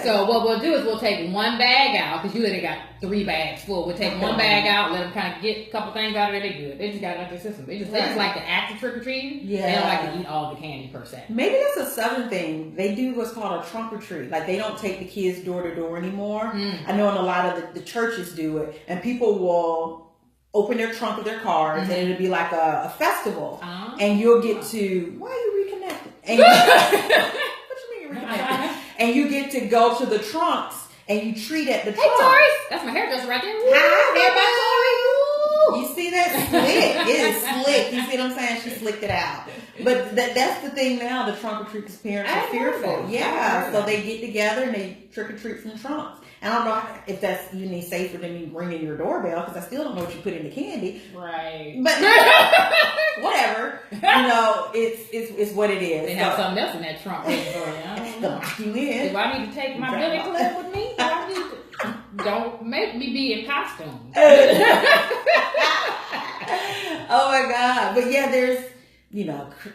So what we'll do is we'll take one bag out, because usually they got 3 bags full. We'll take one bag out, let them kind of get a couple things out of it. They good. They just got it out their system. They just like to act the trick or treating. Yeah. They don't like to eat all the candy per se. Maybe that's a Southern thing. They do what's called a trunk or treat. Like, they don't take the kids door to door anymore. I know in a lot of the churches do it, and people will open their trunk of their cars, and it'll be like a festival, and you'll get to. Why are you reconnected? And what you mean you're reconnected? And you get to go to the trunks and you treat at the trunk. Hey, Tori! That's my hairdresser right there. Hi, everybody. You see that? Slick. It is slick. You see what I'm saying? She slicked it out. But that's the thing now. The trunk or treat, because parents are fearful. Yeah. So they get together and they trick or treat from trunks. I don't know if that's any safer than me ringing your doorbell, because I still don't know what you put in the candy. Right. But whatever. It's what it is. They have something else in that trunk waiting for you. To lock you in. Do I need to take my billy club with me? Do I need to? Don't make me be in costume. Oh my God. But yeah, there's,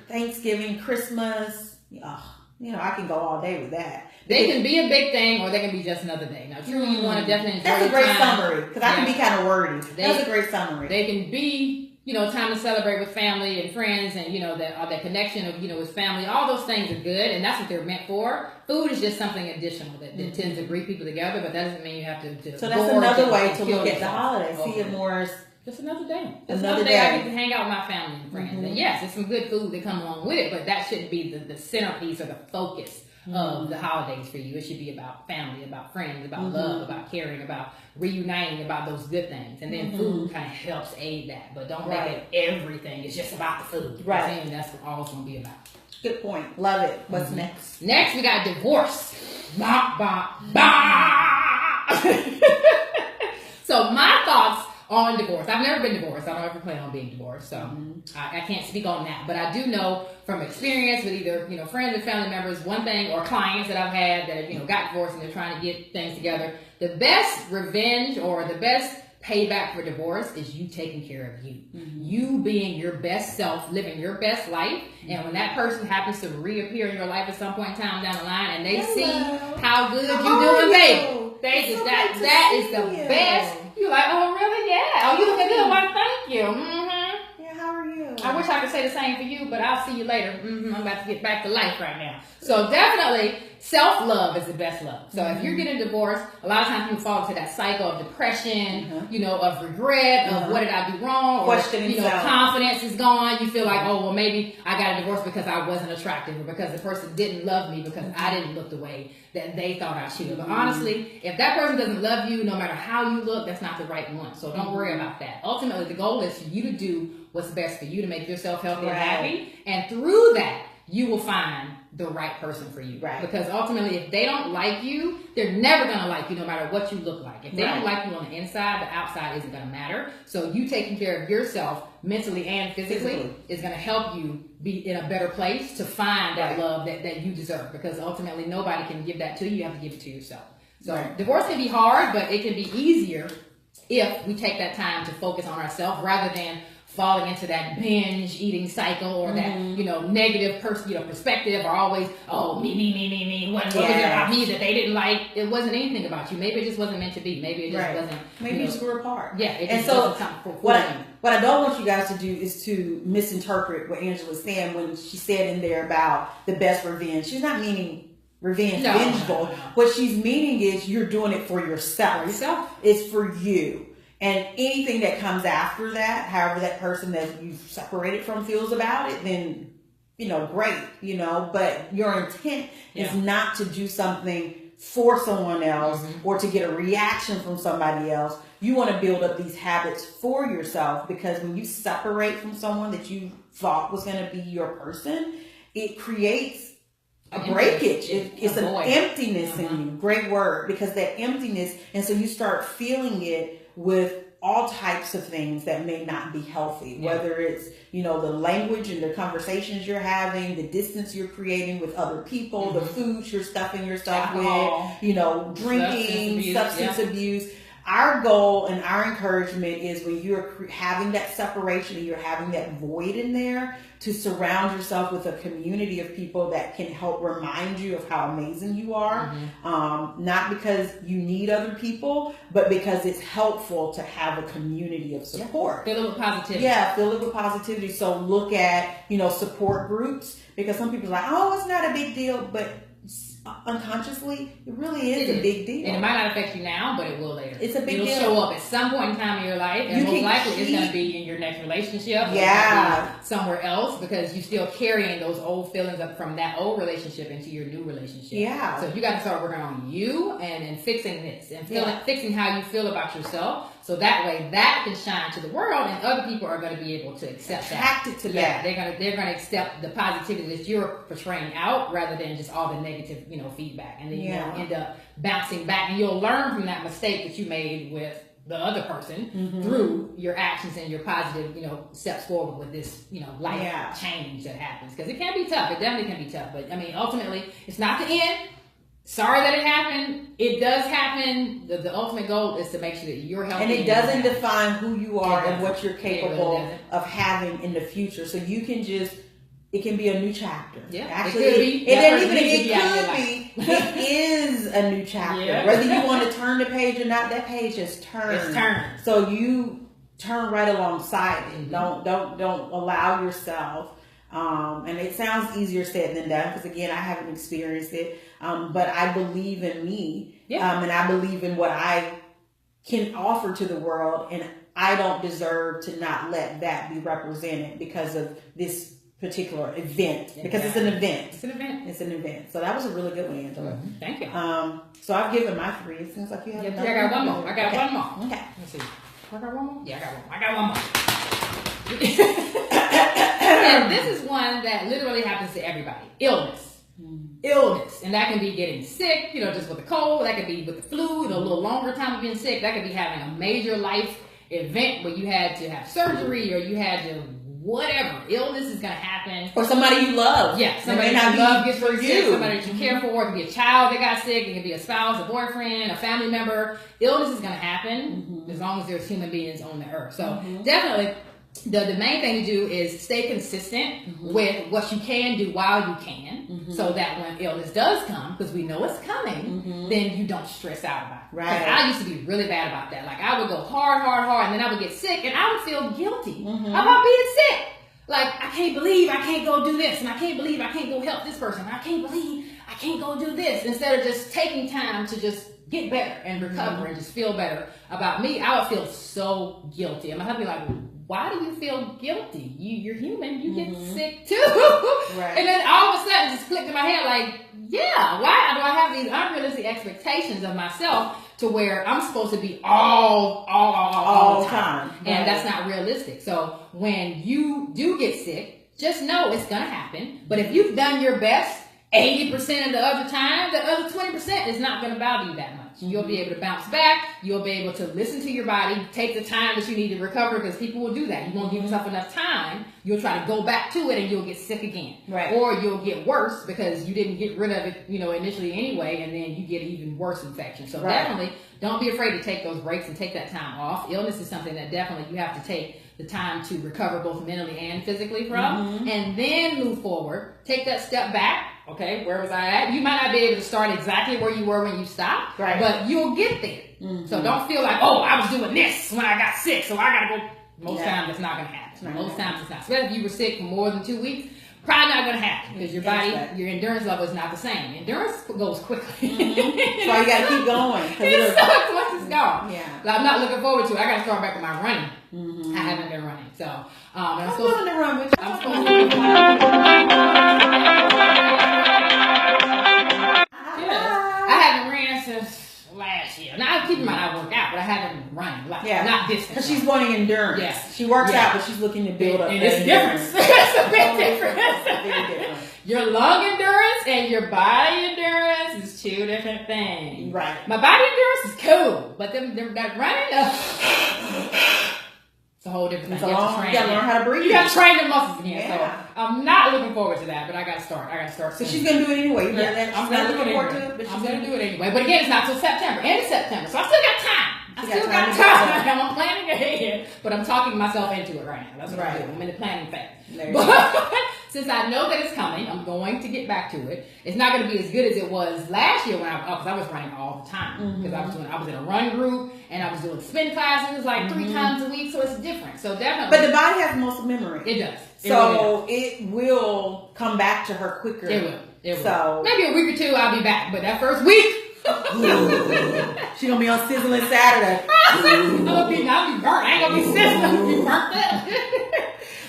Thanksgiving, Christmas. I can go all day with that. They can be a big thing, or they can be just another day. Now, true, you want to definitely enjoy That's a great time. summary, because I can be kind of wordy. That's a great summary. They can be, time to celebrate with family and friends, and that connection of with family. All those things are good, and that's what they're meant for. Food is just something additional that tends to bring people together, but that doesn't mean you have to. So that's another way to look at the holiday. See it more as just another day. Another day I get to hang out with my family and friends. And yes, there's some good food that come along with it, but that shouldn't be the centerpiece or the focus of the holidays for you. It should be about family, about friends, about love, about caring, about reuniting, about those good things. And then food kind of helps aid that. But don't make it everything. It's just about the food. Right. And that's what all it's going to be about. Good point. Love it. What's next? Next, we got divorce. Bah, bah, bah. So my thoughts on divorce. I've never been divorced. I don't ever plan on being divorced, so I can't speak on that. But I do know from experience with either friends and family members, one thing, or clients that I've had that got divorced and they're trying to get things together. The best revenge or the best payback for divorce is you taking care of you. You being your best self, living your best life. And when that person happens to reappear in your life at some point in time down the line and they see how good you're doing, baby, that is the best. You're like, oh, really? Yeah. Oh, you looking good. Why, thank you. Yeah, how are you? I wish I could say the same for you, but I'll see you later. I'm about to get back to life right now. So definitely, self-love is the best love. So if you're getting divorced, a lot of times people fall into that cycle of depression, you know, of regret, of what did I do wrong, or, you know, confidence is gone. You feel like, oh, well, maybe I got a divorce because I wasn't attractive, or because the person didn't love me because I didn't look the way that they thought I should. But honestly, if that person doesn't love you, no matter how you look, that's not the right one. So don't worry about that. Ultimately, the goal is for you to do what's best for you to make yourself healthy and happy. And through that, you will find the right person for you. Right. Because ultimately, if they don't like you, they're never going to like you no matter what you look like. If they don't like you on the inside, the outside isn't going to matter. So you taking care of yourself mentally and physically is going to help you be in a better place to find that love that you deserve. Because ultimately, nobody can give that to you. You have to give it to yourself. So divorce can be hard, but it can be easier if we take that time to focus on ourselves rather than falling into that binge eating cycle or that, you know, negative perspective, or always, oh, me. What was it about me that they didn't like? It wasn't anything about you. Maybe it just wasn't meant to be. Maybe it just wasn't. Maybe you just grew apart. Yeah. It and just so wasn't something for what I don't want you guys to do is to misinterpret what Angela was saying when she said in there about the best revenge. She's not meaning revenge, vengeful. No. What she's meaning is you're doing it for yourself. It's for you. And anything that comes after that, however that person that you've separated from feels about it, then, you know, great, you know, but your intent is not to do something for someone else or to get a reaction from somebody else. You want to build up these habits for yourself, because when you separate from someone that you thought was going to be your person, it creates a breakage. It's an emptiness in you. Great word, because that emptiness, and so you start feeling it with all types of things that may not be healthy, whether it's, you know, the language and the conversations you're having, the distance you're creating with other people, the foods you're stuffing yourself with, you know, drinking, substance abuse. Our goal and our encouragement is when you're having that separation and you're having that void in there, to surround yourself with a community of people that can help remind you of how amazing you are. Not because you need other people, but because it's helpful to have a community of support. Fill it with positivity. Yeah, fill it with positivity. So look at, you know, support groups, because some people are like, oh, it's not a big deal, but unconsciously, it really is a big deal. And it might not affect you now, but it will later. It's a big deal. It'll show up at some point in time in your life, and most likely it's going to be in your next relationship. Or somewhere else, because you're still carrying those old feelings up from that old relationship into your new relationship. Yeah. So you got to start working on you and fixing this and fixing how you feel about yourself. So that way, that can shine to the world, and other people are going to be able to accept that. Attracted to that. They're going to accept the positivity that you're portraying out, rather than just all the negative, you know, feedback, and then you end up bouncing back, and you'll learn from that mistake that you made with the other person through your actions and your positive, you know, steps forward with this, you know, life change that happens, because it can be tough. It definitely can be tough, but I mean, ultimately, it's not the end. Sorry that it happened. It does happen. The ultimate goal is to make sure that you're healthy. And it doesn't define who you are and what you're capable of having in the future. So you can just, it can be a new chapter. Yeah, actually, it is a new chapter. Yeah. Whether you want to turn the page or not, that page has turned. It's turned. So you turn right alongside it. Don't allow yourself. And it sounds easier said than done, because again, I haven't experienced it. But I believe in me, and I believe in what I can offer to the world, and I don't deserve to not let that be represented because of this particular event, because it's an event. It's an event. So that was a really good one, Angela. Thank you. So I've given my 3. It seems like you have another. I got one more. Okay. Let's see. I got one more? Yeah, I got one more. And this is one that literally happens to everybody. Illness. And that can be getting sick, you know, just with a cold. That could be with the flu, you know, a little longer time of being sick. That could be having a major life event where you had to have surgery, or you had to whatever. Illness is going to happen. Or somebody you love. Yeah, somebody that you love gets really sick. Somebody that you care for. It could be a child that got sick. It could be a spouse, a boyfriend, a family member. Illness is going to happen as long as there's human beings on the earth. So definitely, the main thing to do is stay consistent with what you can do while you can, so that when illness does come, because we know it's coming, then you don't stress out about it. Right. I used to be really bad about that. Like, I would go hard, and then I would get sick, and I would feel guilty about being sick. Like, I can't believe I can't go do this, and I can't believe I can't go help this person. I can't believe I can't go do this. Instead of just taking time to just get better and recover and just feel better about me, I would feel so guilty. And my husband would be like, why do you feel guilty? You're human. You get sick too. Right. And then all of a sudden, it just clicked in my head like, yeah, why do I have these unrealistic expectations of myself to where I'm supposed to be all the time? And that's not realistic. So when you do get sick, just know it's going to happen. But if you've done your best 80% of the other time, the other 20% is not going to bother you that much. You'll be able to bounce back. You'll be able to listen to your body, take the time that you need to recover, because people will do that. You won't give yourself enough time. You'll try to go back to it and you'll get sick again. Right. Or you'll get worse because you didn't get rid of it, initially anyway, and then you get even worse infection. So definitely don't be afraid to take those breaks and take that time off. Illness is something that definitely you have to take the time to recover both mentally and physically from, and then move forward. Take that step back. Okay, where was I at? You might not be able to start exactly where you were when you stopped, but you'll get there. So don't feel like, oh, I was doing this when I got sick, so I gotta go. Most times it's not gonna happen. Most times it's not. Especially if you were sick for more than 2 weeks, probably not gonna happen, because your body, your endurance level is not the same. Endurance goes quickly. So you gotta keep going. It sucks once it's gone. Yeah. I'm not looking forward to it. I gotta start back with my running. I haven't been running, so I'm willing to run with you. I'm supposed to. I haven't ran since last year. Now, keep in mind I work out, but I haven't been running. Not distance. Because she's wanting endurance. Yeah. She works out, but she's looking to build up. And it's different. It's a big difference. Very different. Your lung endurance and your body endurance is two different things. Right. My body endurance is cool, but that running, it's a whole different thing. You gotta learn how to breathe. You gotta train the muscles again. Yeah. So I'm not looking forward to that, but I gotta start. So she's gonna do it anyway. I'm gonna do it anyway. I'm gonna do it anyway. But again, it's not till September. End of September. So I still got time. I'm planning ahead, but I'm talking myself into it right now. That's what I'm doing. I'm in the planning phase. But since I know that it's coming, I'm going to get back to it. It's not going to be as good as it was last year because I was running all the time. Because I was in a run group and I was doing spin classes like 3 times a week, so it's different. So definitely. But the body has muscle memory. It does. So it will come back to her quicker. It will. It will. So maybe a week or two I'll be back, but that first week. She's gonna be on Sizzling Saturday. I'll be burnt. I ain't gonna be sizzling. I'm gonna be burnt up.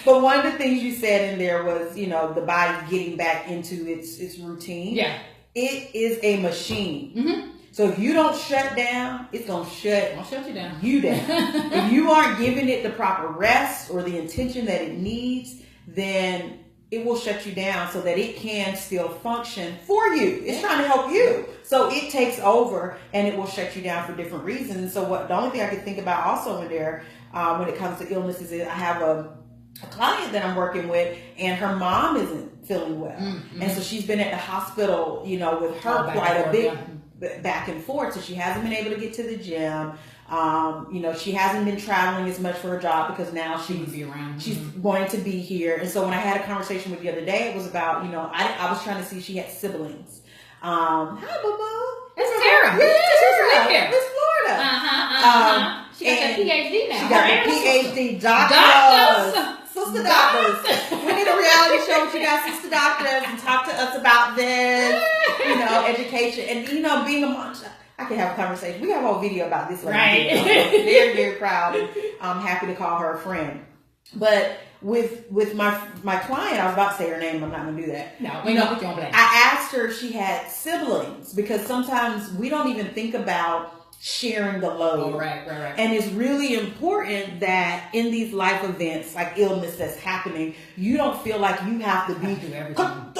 But one of the things you said in there was, the body getting back into its routine. Yeah. It is a machine. So if you don't shut down, it's gonna shut you down. If you aren't giving it the proper rest or the intention that it needs, then it will shut you down so that it can still function for you. It's trying to help you. So it takes over and it will shut you down for different reasons. So the only thing I could think about also in there when it comes to illnesses is I have a client that I'm working with, and her mom isn't feeling well. And so she's been at the hospital, with her quite a bit back and forth. So she hasn't been able to get to the gym. She hasn't been traveling as much for her job because now she's wanting to be here. And so when I had a conversation with the other day, it was about, I was trying to see if she had siblings. Hi, Bubba. It's Tara. Yeah, it's Florida. She got the PhD now. She got the PhD. Doctors. Sister doctors. We need a reality show with you guys, sister doctors, and talk to us about this, education. And, being a mom, I can have a conversation. We have a whole video about this. Right. I'm very, very proud, and I'm happy to call her a friend. But with my client, I was about to say her name. I'm not going to do that. No, we know what you're playing. I asked her if she had siblings, because sometimes we don't even think about sharing the load. Oh, right. And it's really important that in these life events, like illness that's happening, you don't feel like you have to be do everything.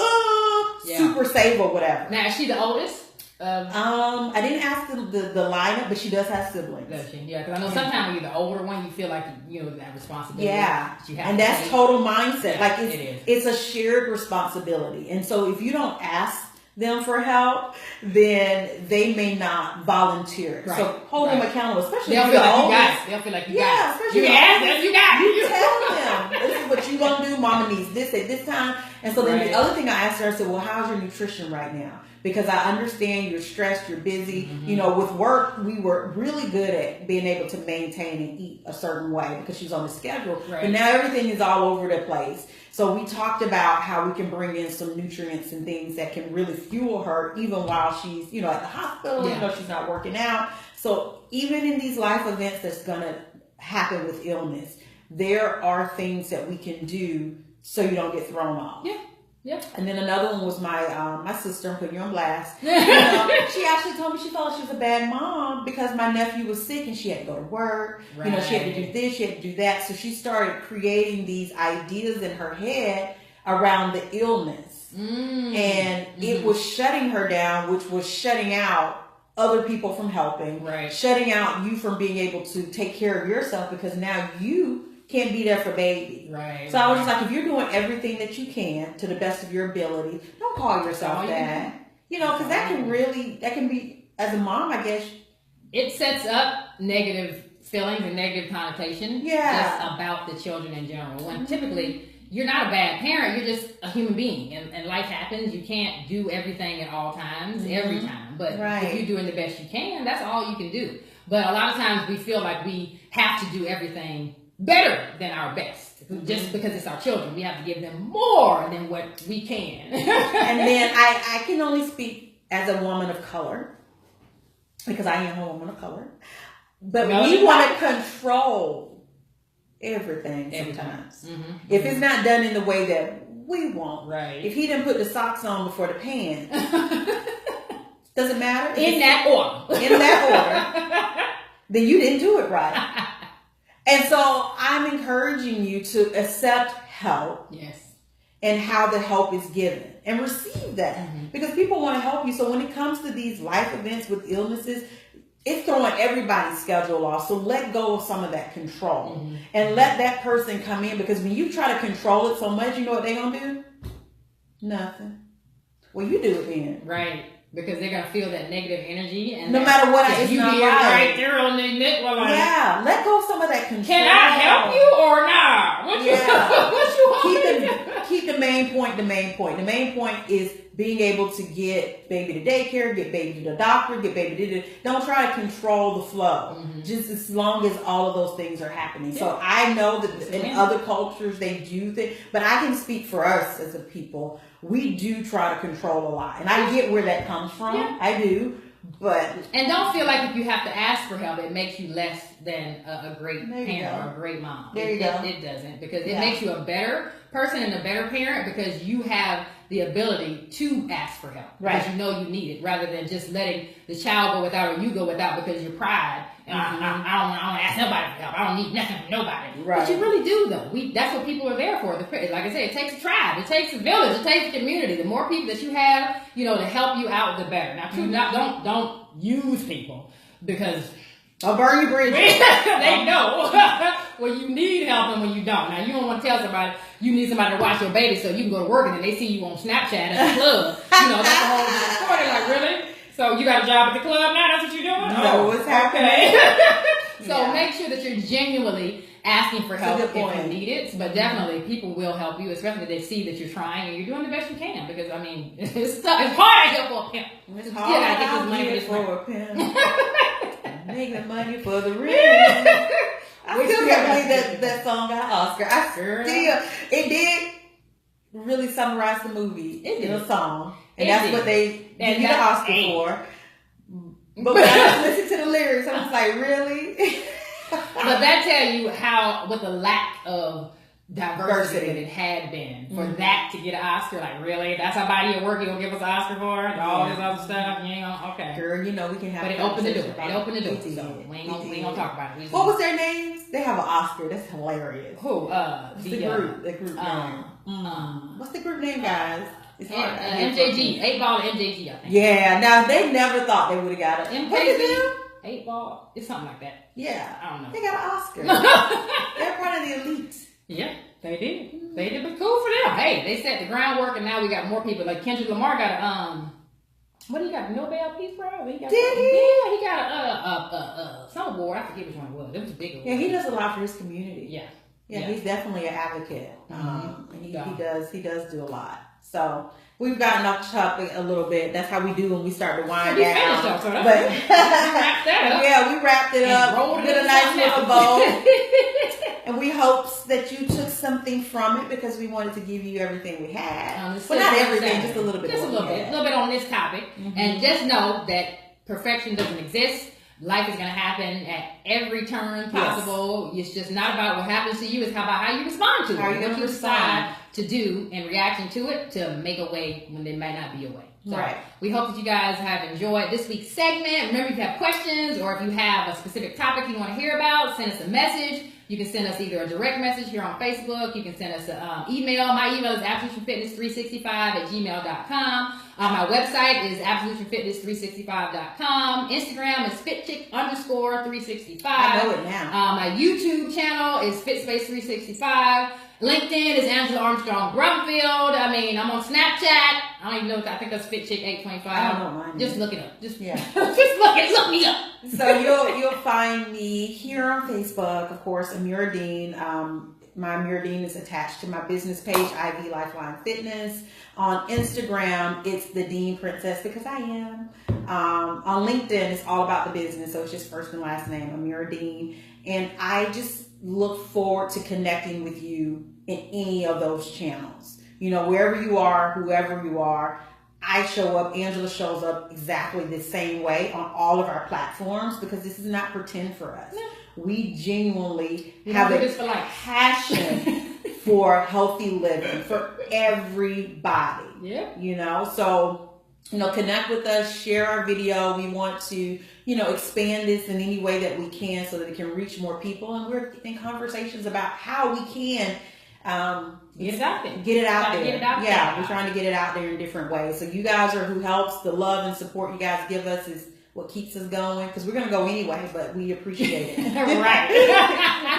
super safe or whatever. Now, is she the oldest? I didn't ask the lineup, but she does have siblings. Does she? Yeah, because I know sometimes when you're the older one, you feel like you know that responsibility. Yeah, that you have and to that's take. total mindset. Yeah, like it's a shared responsibility, and so if you don't ask them for help, then they may not volunteer. Right. So hold them accountable, especially they'll if feel you're like you oldest. got it. They'll feel like you got it. Especially You ask them, you got it. You tell them this is what you gonna do. Mama needs this at this time. And so then the other thing I asked her, I said, well, how's your nutrition right now? Because I understand you're stressed, you're busy. You know, with work, we were really good at being able to maintain and eat a certain way because she's on the schedule. Right. But now everything is all over the place. So we talked about how we can bring in some nutrients and things that can really fuel her even while she's, you know, at the hospital, you know, she's not working out. So even in these life events that's going to happen with illness, there are things that we can do so you don't get thrown off. Yeah. Yeah. And then another one was my sister. I'm putting you on blast. You know, she actually told me she felt like she was a bad mom because my nephew was sick and she had to go to work. Right. You know, she had to do this, she had to do that. So she started creating these ideas in her head around the illness. And it was shutting her down, which was shutting out other people from helping, shutting out you from being able to take care of yourself because now you can't be there for baby. Right. So I was just like, if you're doing everything that you can to the best of your ability, don't call yourself that. You know, because that can be, as a mom, I guess. It sets up negative feelings and negative connotation just about the children in general. When typically you're not a bad parent, you're just a human being and life happens. You can't do everything at all times, every time. But if you're doing the best you can, that's all you can do. But a lot of times we feel like we have to do everything better than our best. Just because it's our children, we have to give them more than what we can. And then I can only speak as a woman of color because I am a woman of color. But we want to control everything sometimes. If it's not done in the way that we want. Right. If he didn't put the socks on before the pants, doesn't matter. In that order. Then you didn't do it right. And so I'm encouraging you to accept help. Yes. And how the help is given and receive that because people want to help you. So when it comes to these life events with illnesses, it's throwing everybody's schedule off. So let go of some of that control and let that person come in because when you try to control it so much, you know what they're going to do? Nothing. Well, you do it then. Right. Because they're gonna feel that negative energy, and no matter what, it's you not be right there on the neck. Let go of some of that control. Can I help you or not? What you want? Keep the main point. The main point. The main point is being able to get baby to daycare, get baby to the doctor, get baby to. Don't try to control the flow. Just as long as all of those things are happening. So I know that in other cultures they do things, but I can speak for us as a people. We do try to control a lot. And I get where that comes from. Yeah. I do. And don't feel like if you have to ask for help, it makes you less than a great parent or a great mom. It doesn't. Because it makes you a better person and a better parent because you have the ability to ask for help. Because you know you need it rather than just letting the child go without or you go without because your pride. I don't ask nobody for help. I don't need nothing from nobody. Right. But you really do, though. That's what people are there for. Like I said, it takes a tribe. It takes a village. It takes a community. The more people that you have, to help you out, the better. Now, don't use people because I'll burn your bridges. They know when you need help and when you don't. Now, you don't want to tell somebody you need somebody to watch your baby so you can go to work and then they see you on Snapchat at the club. That's the whole story. Like, really? So you got a job at the club now? That's what you're doing? No, what's happening? So make sure that you're genuinely asking for help if you need it. But definitely people will help you, especially if they see that you're trying and you're doing the best you can. Because, it's tough. It's hard out here for a pimp. It's hard out here for a pimp. Making money for the rent. I still can't believe that song got Oscar. It did really summarize the movie in a song. And that's what they give you the Oscar for. But when I listen to the lyrics, I was like, really? But that tell you what the lack of diversity that it had been for that to get an Oscar. Like, really? That's our body of work you gonna give us an Oscar for? And all this other stuff? You ain't gonna, okay. Girl, we can have. But it opened the door. So we ain't gonna talk about it. What was their names? They have an Oscar. That's hilarious. Who? The group name. What's the group name, guys? It's hard. MJG, 8 Ball and MJG, I think. Yeah, now they never thought they would have got it. MJG, 8 Ball, it's something like that. Yeah. I don't know. They got an Oscar. They're part of the elite. Yeah, they did. They did, but cool for them. Hey, they set the groundwork, and now we got more people. Like Kendrick Lamar got a what do you got? Nobel Peace Prize? Did he? Yeah, he got some award. I forget which one it was. It was a big award. Yeah, he does a lot for his community. Yeah, he's definitely an advocate. He does do a lot. So we've gotten off topic a little bit. That's how we do when we start to wind down. But we wrapped that up. Yeah, we wrapped it up. Did a nice little bow. And we hope that you took something from it because we wanted to give you everything we had. Well, not everything, just a little bit. Just a little bit on this topic. And just know that perfection doesn't exist. Life is going to happen at every turn possible. Yes. It's just not about what happens to you. It's about how you respond to it. How you decide to do in reaction to it to make a way when there might not be a way. So we hope that you guys have enjoyed this week's segment. Remember, if you have questions or if you have a specific topic you want to hear about, send us a message. You can send us either a direct message here on Facebook. You can send us an email. My email is absolutionfitness365@gmail.com. My website is absolutionfitness365.com. Instagram is fitchick_365. I know it now. My YouTube channel is FitSpace365. LinkedIn is Angela Armstrong Brumfield. I mean, I'm on Snapchat. I don't even know what I think that's FitChick825. I don't know mine. Just look it up. Just look me up. So you'll find me here on Facebook, of course, Amira Dean. My Amira Dean is attached to my business page, IV Lifeline Fitness. On Instagram, it's the Dean Princess because I am. On LinkedIn, it's all about the business, so it's just first and last name, Amira Dean. And I just look forward to connecting with you in any of those channels. You know, wherever you are, whoever you are, I show up, Angela shows up exactly the same way on all of our platforms because this is not pretend for us. No. We genuinely have a passion for healthy living for everybody. Yeah. You know, so, connect with us, share our video. We want to, expand this in any way that we can so that it can reach more people. And we're in conversations about how we can get it out there. Yeah, we're trying to get it out there in different ways. So you guys are who helps. The love and support you guys give us is what keeps us going because we're going to go anyway, but we appreciate it. Right.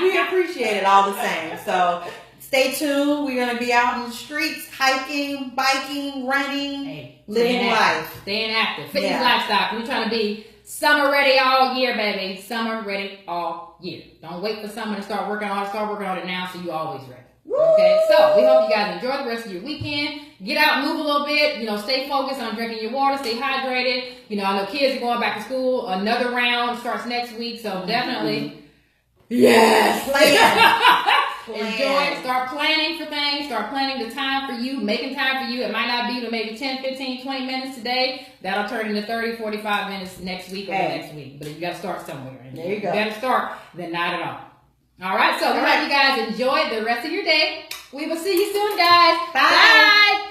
We appreciate it all the same. So stay tuned. We're going to be out in the streets, hiking, biking, running, living life. Staying active. Fitness lifestyle. We're trying to be summer ready all year, baby. Summer ready all year. Don't wait for summer to start working on it. Start working on it now so you always ready. Okay, so we hope you guys enjoy the rest of your weekend. Get out, move a little bit. Stay focused on drinking your water. Stay hydrated. I know kids are going back to school. Another round starts next week, so definitely, enjoy. Start planning for things. Start planning the time for you, making time for you. It might not be but maybe 10, 15, 20 minutes today. That'll turn into 30, 45 minutes next week or the next week. But you got to start somewhere. And there you go. Better start than not at all. All right, so we hope you guys enjoy the rest of your day. We will see you soon, guys. Bye.